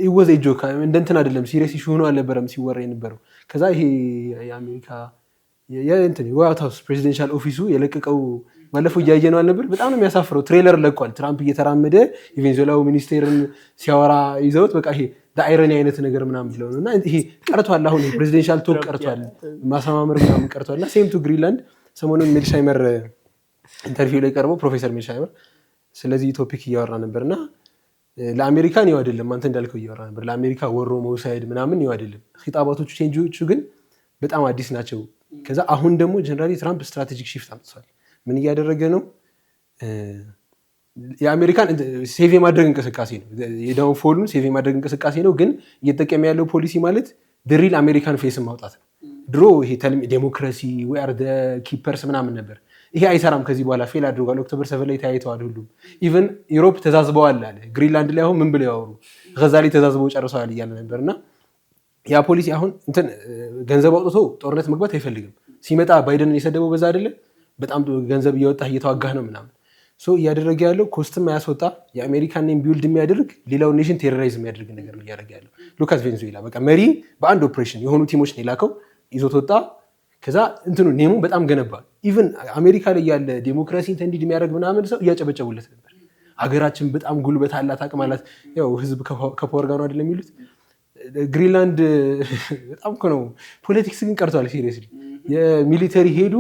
ይወዘ ጆካ እንደ እንትን አይደለም ሲሪየስ ኢሹ ሆኖ አልነበረም ሲወራ የነበረው። ከዛ ይሄ የአሜሪካ የእንትን ዋይት ሃውስ ፕሬዚደንሻል ኦፊሱ የለቀቀው ባለፈው እያየ ነው አልነበር? በጣም ነው የሚያሳፍረው። ትሬለር ለቋል። ትራምፕ እየተራመደ የቬንዙዌላው ሚኒስቴርን ሲያወራ ይዘውት በቃ ይሄ ዳይረኒ አይነት ነገር ምናምን ብለው ነውና ይሄ ቀርቷል። አሁን ፕሬዚደንሻል ቶክ ቀርቷል፣ ማሰማመር ምናምን ቀርቷልና ሴም ቱ ግሪንላንድ ሰሞኑን ሜልሻይመር ኢንተርቪው ላይ ቀርቦ ፕሮፌሰር ሜልሻይመር ስለዚህ ቶፒክ እያወራ ነበርና ለአሜሪካን ይው አይደለም አንተ እንዳልከው እያወራ ነበር። ለአሜሪካ ወሮ መውሰድ ምናምን ይው አይደለም። ኺጣባቶቹ ቼንጆቹ ግን በጣም አዲስ ናቸው። ከዛ አሁን ደግሞ ጀነራሊ ትራምፕ ስትራቴጂክ ሺፍት አምጥቷል። ምን እያደረገ ነው? የአሜሪካን ሴቭ የማድረግ እንቅስቃሴ ነው። የዳውን ፎሉን ሴቭ የማድረግ እንቅስቃሴ ነው። ግን እየተጠቀመ ያለው ፖሊሲ ማለት ድሪል አሜሪካን ፌስን ማውጣት ነው። ድሮ ይሄ ዴሞክራሲ ወይ አር ዘ ኪፐርስ ምናምን ነበር። ይሄ አይሰራም። ከዚህ በኋላ ፌል አድርጓል። ኦክቶበር 7 ላይ ተያይተዋል ሁሉም። ኢቨን ዩሮፕ ተዛዝበዋል አለ። ግሪንላንድ ላይ አሁን ምን ብለው ያወሩ ገዛ ላይ ተዛዝበው ጨርሰዋል እያለ ነበርና ያ ፖሊሲ አሁን እንትን ገንዘብ አውጥቶ ጦርነት መግባት አይፈልግም። ሲመጣ ባይደንን የሰደበው በዛ አይደለ በጣም ገንዘብ እያወጣህ እየተዋጋህ ነው ምናምን እያደረገ ያለው ኮስትም ያስወጣ የአሜሪካን ኔም ቢውልድ የሚያደርግ ሌላውን ኔሽን ቴሮራይዝ የሚያደርግ ነገር ነው እያደረገ ያለው። ሉካስ ቬንዙዌላ በቃ መሪ በአንድ ኦፕሬሽን የሆኑ ቲሞች ነው የላከው ይዞት ወጣ። ከዛ እንትኑ ኔሙ በጣም ገነባ። ኢቨን አሜሪካ ላይ ያለ ዴሞክራሲ ኢንተንዲድ የሚያደርግ ምናምን ሰው እያጨበጨቡለት ነበር። ሀገራችን በጣም ጉልበት አላት አቅም አላት። ያው ህዝብ ከፓወር ጋር ነው አይደለም የሚሉት። ግሪንላንድ በጣም እኮ ነው። ፖለቲክስ ግን ቀርቷል። ሲሪየስሊ የሚሊተሪ ሄዱ።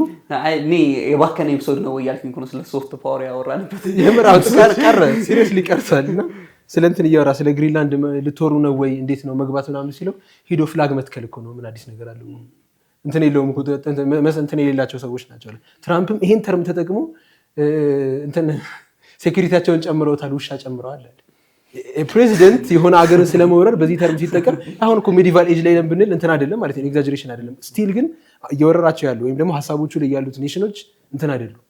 እኔ የባከነ ኤፒሶድ ነው እያልኩኝ እኮ ነው ስለ ሶፍት ፓወር ያወራንበት የምራቱ ቀረ። ሲሪየስሊ ቀርቷል። እና ስለ እንትን እያወራ ስለ ግሪንላንድ ልትወሩ ነው ወይ እንዴት ነው መግባት ምናምን ሲለው ሄዶ ፍላግ መትከል እኮ ነው ምን አዲስ ነገር አለው? እንትን የለውም እኮ እንትን የሌላቸው ሰዎች ናቸው። ትራምፕም ይሄን ተርም ተጠቅሞ እንትን ሴኩሪቲያቸውን ጨምረውታል፣ ውሻ ጨምረዋል። ፕሬዚደንት የሆነ ሀገርን ስለመውረር በዚህ ተርም ሲጠቀም አሁን እኮ ሜዲቫል ኤጅ ላይ ብንል እንትን አይደለም ማለት ነው፣ ኤግዛጀሬሽን አይደለም። ስቲል ግን እየወረራቸው ያሉ ወይም ደግሞ ሀሳቦቹ ላይ ያሉት ኔሽኖች እንትን አይደሉም፣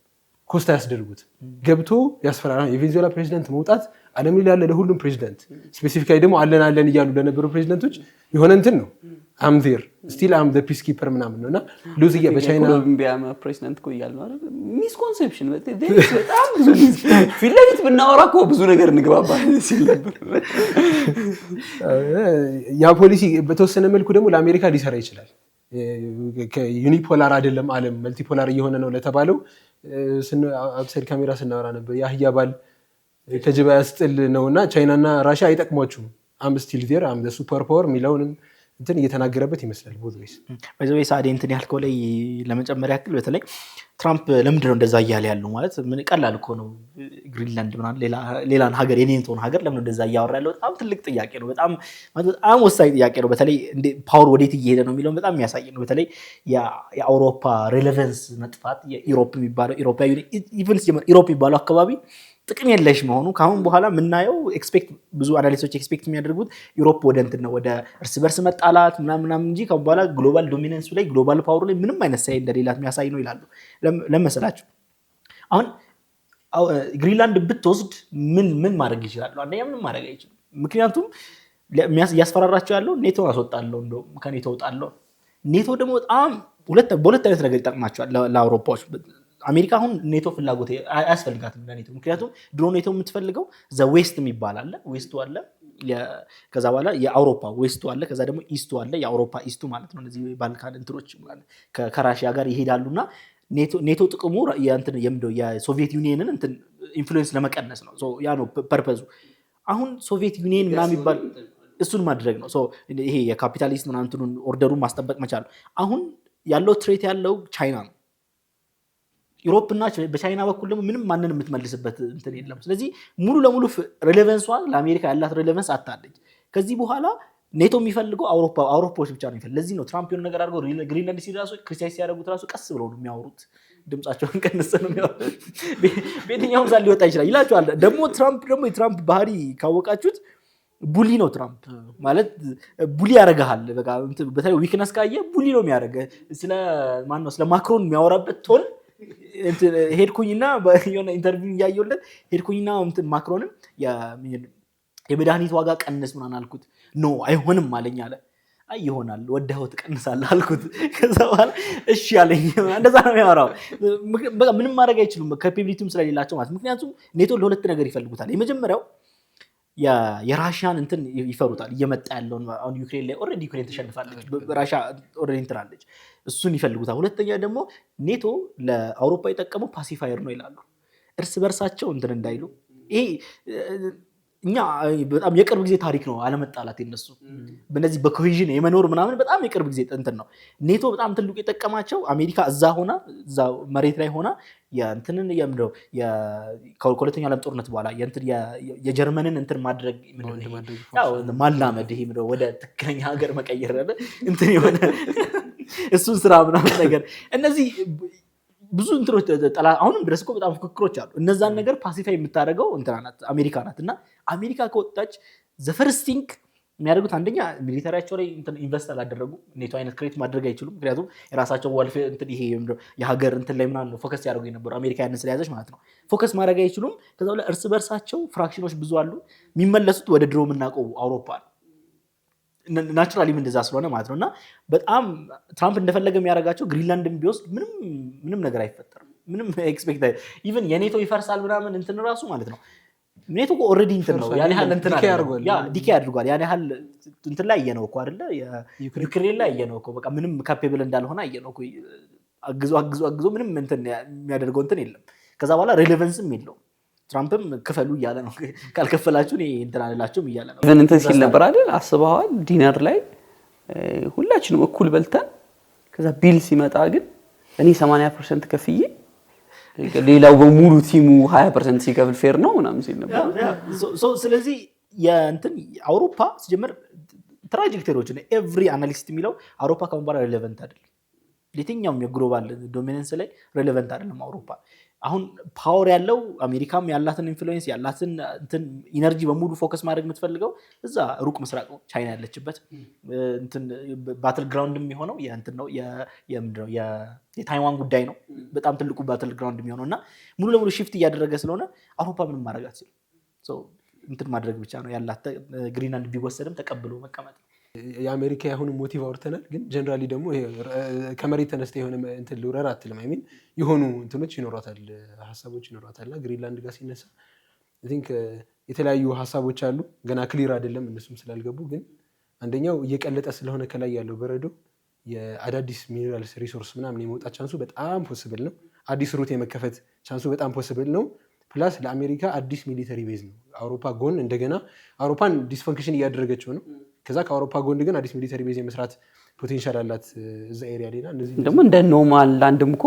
ኮስታ ያስደርጉት ገብቶ ያስፈራራ። የቬንዙዌላ ፕሬዚደንት መውጣት ዓለም ላይ ያለ ለሁሉም ፕሬዚደንት ስፔሲፊካሊ ደግሞ አለን እያሉ ለነበሩ ፕሬዚደንቶች የሆነ እንትን ነው አም ዜር ስቲል አም ዘ ፒስ ኪፐር ምናምን ነውና ሉዝ በቻይና ኮሎምቢያ ፕሬዚዳንት እኮ እያሉ ነው አይደል? ሚስኮንሴፕሽን በጣም ብዙ ፊት ለፊት ብናወራ እኮ ብዙ ነገር እንግባባለን ሲል ነበር። ያ ፖሊሲ በተወሰነ መልኩ ደግሞ ለአሜሪካ ሊሰራ ይችላል። ዩኒፖላር አይደለም ዓለም መልቲፖላር እየሆነ ነው ለተባለው አብሰድ ካሜራ ስናወራ ነበር። የአህያ ባል ከጅባ ያስጥል ነውና ቻይናና ራሽያ አይጠቅሟችሁም አም ስቲል ዜር አም ዘ ሱፐር ፓወር የሚለውን እንትን እየተናገረበት ይመስላል። ቦዝዌስ በዚህ ሳዲ እንትን ያልከው ላይ ለመጨመር ያክል በተለይ ትራምፕ ለምንድን ነው እንደዛ እያለ ያለው ማለት ምን ቀላል እኮ ነው። ግሪንላንድ ምናምን ሌላን ሀገር የኔቶን ሀገር ለምን እንደዛ እያወራ ያለው በጣም ትልቅ ጥያቄ ነው። በጣም ወሳኝ ጥያቄ ነው። በተለይ ፓወር ወዴት እየሄደ ነው የሚለውን በጣም የሚያሳይ ነው። በተለይ የአውሮፓ ሬሌቨንስ መጥፋት የኢሮፕ የሚባለው ኢሮፕ የሚባለው አካባቢ ጥቅም የለሽ መሆኑ ከአሁን በኋላ የምናየው ብዙ አናሊስቶች ኤክስፔክት የሚያደርጉት ዩሮፕ ወደ እንትን ነው ወደ እርስ በርስ መጣላት ምናምን እንጂ ከአሁን በኋላ ግሎባል ዶሚነንሱ ላይ ግሎባል ፓወሩ ላይ ምንም አይነት ሳይ እንደሌላት የሚያሳይ ነው ይላሉ። ለመሰላችሁ አሁን ግሪንላንድ ብትወስድ ምን ማድረግ ይችላሉ? አንደኛ ምንም ማድረግ አይችልም። ምክንያቱም እያስፈራራቸው ያለው ኔቶ አስወጣለሁ እንደውም ከኔቶ እወጣለሁ። ኔቶ ደግሞ በጣም በሁለት አይነት ነገር ይጠቅማቸዋል ለአውሮፓዎች። አሜሪካ አሁን ኔቶ ፍላጎት አያስፈልጋትም ለኔቶ። ምክንያቱም ድሮ ኔቶ የምትፈልገው ዘ ዌስት የሚባል አለ፣ ዌስቱ አለ፣ ከዛ በኋላ የአውሮፓ ዌስቱ አለ፣ ከዛ ደግሞ ኢስቱ አለ፣ የአውሮፓ ኢስቱ ማለት ነው። እነዚህ ባልካን እንትኖች ከራሽያ ጋር ይሄዳሉና ኔቶ ጥቅሙ የሶቪየት ዩኒየንን እንትን ኢንፍሉዌንስ ለመቀነስ ነው። ያ ነው ፐርፐዙ። አሁን ሶቪየት ዩኒየን ምናምን የሚባል እሱን ማድረግ ነው። ይሄ የካፒታሊስት ምናምን እንትኑን ኦርደሩን ማስጠበቅ መቻል። አሁን ያለው ትሬት ያለው ቻይና ነው። ዩሮፕ እና በቻይና በኩል ደግሞ ምንም ማንን የምትመልስበት እንትን የለም። ስለዚህ ሙሉ ለሙሉ ሬሌቨንሷ ለአሜሪካ ያላት ሬሌቨንስ አታለች። ከዚህ በኋላ ኔቶ የሚፈልገው አውሮፓዎች ብቻ ነው የሚፈልግ። ለዚህ ነው ትራምፕ የሆነ ነገር አድርገው ግሪንላንድ ሲራሱ ክርስቲያን ሲያደርጉት ራሱ ቀስ ብለው ነው የሚያወሩት። ድምጻቸውን ቀንሰ ነው የሚያወሩት። በየትኛውም ዛ ሊወጣ ይችላል ይላቸዋል። ደግሞ የትራምፕ ባህሪ ካወቃችሁት ቡሊ ነው። ትራምፕ ማለት ቡሊ ያደርግሃል። በተለይ ዊክነስ ካየ ቡሊ ነው የሚያደርገው። ስለ ማክሮን የሚያወራበት ቶን ሄድኩኝና የሆነ ኢንተርቪው እያየሁለት ሄድኩኝና ማክሮንም የመድኃኒት ዋጋ ቀንስ ምናምን አልኩት። ኖ አይሆንም አለኝ አለ። አይ ይሆናል ወደኸው ትቀንሳለህ አልኩት። ከዛ በኋላ እሺ አለኝ። እንደዛ ነው የሚያወራው። በቃ ምንም ማድረግ አይችሉም ካፓቢሊቲም ስለሌላቸው ማለት። ምክንያቱም ኔቶ ለሁለት ነገር ይፈልጉታል። የመጀመሪያው የራሽያን እንትን ይፈሩታል። እየመጣ ያለውን አሁን ዩክሬን ላይ ኦልሬዲ ዩክሬን ተሸንፋለች፣ ራሽያ ኦልሬዲ እንትናለች። እሱን ይፈልጉታል። ሁለተኛ ደግሞ ኔቶ ለአውሮፓ የጠቀመው ፓሲፋየር ነው ይላሉ። እርስ በርሳቸው እንትን እንዳይሉ። ይሄ እኛ በጣም የቅርብ ጊዜ ታሪክ ነው አለመጣላት የነሱ በእነዚህ በኮሄዥን የመኖር ምናምን በጣም የቅርብ ጊዜ እንትን ነው። ኔቶ በጣም ትልቁ የጠቀማቸው አሜሪካ እዛ መሬት ላይ ሆና የእንትንን ከሁለተኛው ዓለም ጦርነት በኋላ የጀርመንን እንትን ማድረግ ማላመድ ይሄ ወደ ትክክለኛ ሀገር መቀየር እንትን የሆነ እሱን ስራ ምናምን ነገር እነዚህ ብዙ እንትኖች አሁንም ድረስ እኮ በጣም ፍክክሮች አሉ። እነዛን ነገር ፓሲፋይ የምታደርገው አሜሪካ ናት። እና አሜሪካ ከወጣች ዘፈርስቲንግ የሚያደርጉት አንደኛ ሚሊታሪያቸው ላይ ኢንቨስት አላደረጉ። ኔቶ አይነት ክሬት ማድረግ አይችሉም። ምክንያቱም የራሳቸው ዋልፌ ይሄ የሀገር እንትን ላይ ምናምን ፎከስ ያደርጉ የነበሩ አሜሪካ ያንን ስለያዘች ማለት ነው። ፎከስ ማድረግ አይችሉም። ከዛ በኋላ እርስ በርሳቸው ፍራክሽኖች ብዙ አሉ። የሚመለሱት ወደ ድሮ የምናውቀው አውሮፓ ነው። ናቹራሊም እንደዛ ስለሆነ ማለት ነው። እና በጣም ትራምፕ እንደፈለገ የሚያደርጋቸው ግሪንላንድን ቢወስድ ምንም ነገር አይፈጠርም። ምንም ኤክስፔክት ኢቨን የኔቶ ይፈርሳል ምናምን እንትን ራሱ ማለት ነው። ኔቶ ኦልሬዲ እንትን ነው ያን ያህል እንትን ዲኬ አድርጓል። ያን ያህል እንትን ላይ አየነው እኮ አይደለ? ዩክሬን ላይ አየነው እኮ በቃ ምንም ካፔብል እንዳልሆነ አየነው እኮ። አግዞ ምንም እንትን የሚያደርገው እንትን የለም። ከዛ በኋላ ሬሌቨንስም የለውም። ትራምፕም ክፈሉ እያለ ነው። ካልከፈላችሁ እንትን አልላችሁም እያለ ነው። እንትን ሲል ነበር አይደል? አስበዋል። ዲነር ላይ ሁላችንም እኩል በልተን ከዛ ቢል ሲመጣ ግን እኔ 80% ከፍዬ ሌላው በሙሉ ቲሙ 20% ሲከፍል ፌር ነው ምናምን ሲል ነበር። ስለዚህ የእንትን አውሮፓ ሲጀምር ትራጀክተሪዎች ነው ኤቭሪ አናሊስት የሚለው አውሮፓ ከመባል ሬሌቨንት አይደለም። ለየትኛውም የግሎባል ዶሚናንስ ላይ ሬሌቨንት አይደለም አውሮፓ። አሁን ፓወር ያለው አሜሪካም ያላትን ኢንፍሉዌንስ ያላትን እንትን ኢነርጂ በሙሉ ፎከስ ማድረግ የምትፈልገው እዛ ሩቅ ምስራቅ ነው፣ ቻይና ያለችበት እንትን ባትል ግራውንድ የሚሆነው የእንትን ነው የምንድነው የታይዋን ጉዳይ ነው። በጣም ትልቁ ባትል ግራውንድ የሚሆነው እና ሙሉ ለሙሉ ሺፍት እያደረገ ስለሆነ አውሮፓ ምንም ማድረግ አትችልም። እንትን ማድረግ ብቻ ነው ያላት። ግሪንላንድ ቢወሰድም ተቀብሎ መቀመጥ የአሜሪካ ያሁን ሞቲቭ አውርተናል ግን ጀነራሊ ደግሞ ከመሬት ተነስተ የሆነ እንትን ልውረር አትልም አይ ሚን የሆኑ እንትኖች ይኖራታል ሐሳቦች ይኖራታልና ግሪንላንድ ጋር ሲነሳ አይ ቲንክ የተለያዩ ሐሳቦች አሉ ገና ክሊር አይደለም እነሱም ስላልገቡ ግን አንደኛው እየቀለጠ ስለሆነ ከላይ ያለው በረዶ የአዳዲስ ሚነራልስ ሪሶርስ ምናምን የመውጣት ቻንሱ በጣም ፖሲብል ነው አዲስ ሩት የመከፈት ቻንሱ በጣም ፖሲብል ነው ፕላስ ለአሜሪካ አዲስ ሚሊተሪ ቤዝ ነው አውሮፓ ጎን እንደገና አውሮፓን ዲስፈንክሽን እያደረገችው ነው ከዛ ከአውሮፓ ጎን ግን አዲስ ሚሊተሪ ቤዝ የመስራት ፖቴንሻል አላት እዛ ኤሪያ ሌላ እነዚህ ደግሞ እንደ ኖርማል ላንድም እኮ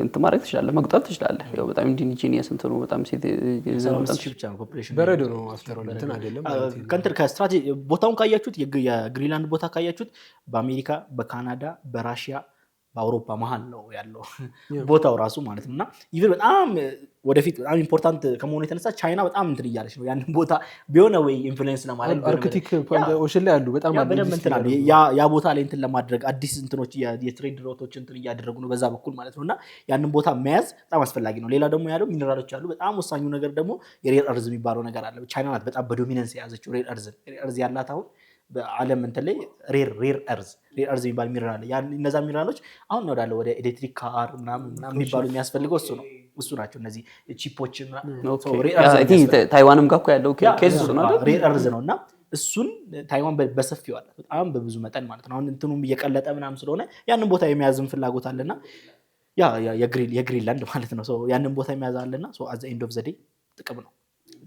እንትን ማድረግ ትችላለህ መቁጠር ትችላለህ ያው በጣም ኢንዲጂኒየስ እንትኑ በጣም ሴት በረዶ ነው አፍተር ኦል እንትን አይደለም ከእንትን ከስትራቴጂ ቦታውን ካያችሁት የግሪንላንድ ቦታ ካያችሁት በአሜሪካ በካናዳ በራሽያ በአውሮፓ መሀል ነው ያለው ቦታው ራሱ ማለት ነውና ኢቭን በጣም ወደፊት በጣም ኢምፖርታንት ከመሆኑ የተነሳ ቻይና በጣም እንትን እያለች ነው ያንን ቦታ ቢሆነ ወይ ኢንፍሉዌንስ ለማድረግ አርክቲክ ኦሽን ላይ ያሉ በጣም አሉ ያ ቦታ ላይ እንትን ለማድረግ አዲስ እንትኖች የትሬድ ሮቶች እንትን እያደረጉ ነው በዛ በኩል ማለት ነውና ያንን ቦታ መያዝ በጣም አስፈላጊ ነው ሌላ ደግሞ ያለው ሚነራሎች አሉ በጣም ወሳኙ ነገር ደግሞ የሬር እርዝ የሚባለው ነገር አለ ቻይና ናት በጣም በዶሚናንስ የያዘችው ሬር እርዝ ያላት አሁን በአለም እንትን ላይ ሬር እርዝ የሚባል ሚነራል ያን እነዛ ሚነራሎች አሁን ነው ወደ ኤሌክትሪክ ካር ምናምን የሚባሉ የሚያስፈልገው እሱ ናቸው እነዚህ ቺፖች ታይዋንም ጋር እኮ ያለው ኬዝ እሱ ነው አይደል ሬር እርዝ ነውና እሱን ታይዋን በሰፊው አላት በጣም በብዙ መጠን ማለት ነው አሁን እንትኑም እየቀለጠ ምናምን ስለሆነ ያንን ቦታ የሚያዝም ፍላጎት አለና የግሪንላንድ ማለት ነው ያንን ቦታ የሚያዝ አለና አት ዘ ኤንድ ኦፍ ዘ ዴይ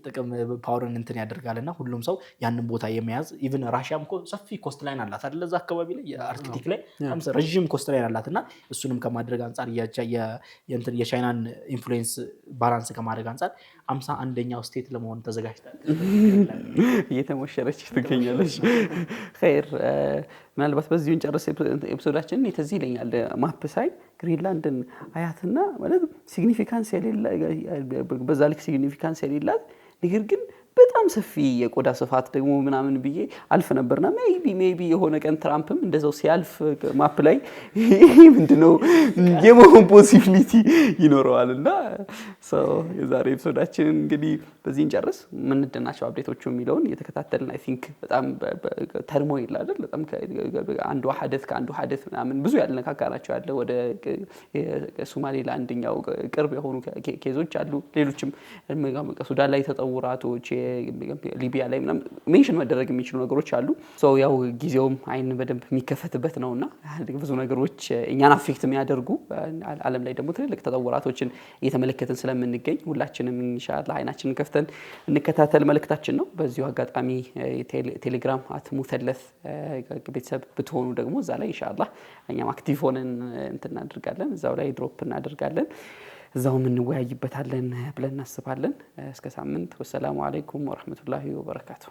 ጥቅም ፓወርን እንትን ያደርጋልና ሁሉም ሰው ያንን ቦታ የሚያዝ ኢቭን ራሽያም እኮ ሰፊ ኮስት ላይን አላት አይደል እዛ አካባቢ ላይ የአርክቲክ ላይ ረጅም ኮስት ላይን አላትና እሱንም ከማድረግ አንፃር የቻይናን ኢንፍሉዌንስ ባላንስ ከማድረግ አንፃር 51ኛው ስቴት ለመሆን ተዘጋጅታለች እየተሞሸረች ትገኛለች ኸይር ምናልባት በዚሁ እንጨርስ ኤፒሶዳችንን የተዚህ ይለኛል ማፕ ሳይ ግሪንላንድን አያትና ማለት ሲግኒፊካንስ የሌለ በዛ ልክ ሲግኒፊካንስ የሌላት ነገር ግን በጣም ሰፊ የቆዳ ስፋት ደግሞ ምናምን ብዬ አልፍ ነበርና ሜቢ የሆነ ቀን ትራምፕም እንደዛው ሲያልፍ ማፕ ላይ ምንድነው የመሆን ፖሲቢሊቲ ይኖረዋልና የዛሬ ኤፒሶዳችን እንግዲህ በዚህ እንጨርስ ምንድናቸው አፕዴቶቹ የሚለውን እየተከታተልን አይ ቲንክ በጣም ተርሞ ይላል በጣም አንዱ ከአንዱ ሐደት ምናምን ብዙ ያልነካካናቸው ያለ ወደ ሶማሌላንድኛው ቅርብ የሆኑ ኬዞች አሉ ሌሎችም ሱዳን ላይ ተጠውራቶች ሊቢያ ላይ ምናምን ሜንሽን መደረግ የሚችሉ ነገሮች አሉ ያው ጊዜውም አይን በደንብ የሚከፈትበት ነውና ብዙ ነገሮች እኛን አፌክት የሚያደርጉ ዓለም ላይ ደግሞ ትልልቅ ተጠውራቶችን እየተመለከትን ስለምንገኝ ሁላችንም ኢንሻአላህ አይናችንን ከፍተን እንከታተል መልእክታችን ነው በዚሁ አጋጣሚ ቴሌግራም @ሙተለፍ ቤተሰብ ብትሆኑ ደግሞ እዛ ላይ ኢንሻአላህ እኛም አክቲቭ ሆነን እንትን እናደርጋለን እዛው ላይ ድሮፕ እናደርጋለን እዛው እንወያይበታለን ብለን እናስባለን እስከ ሳምንት ወሰላሙ አለይኩም ወራህመቱላሂ ወበረካቱ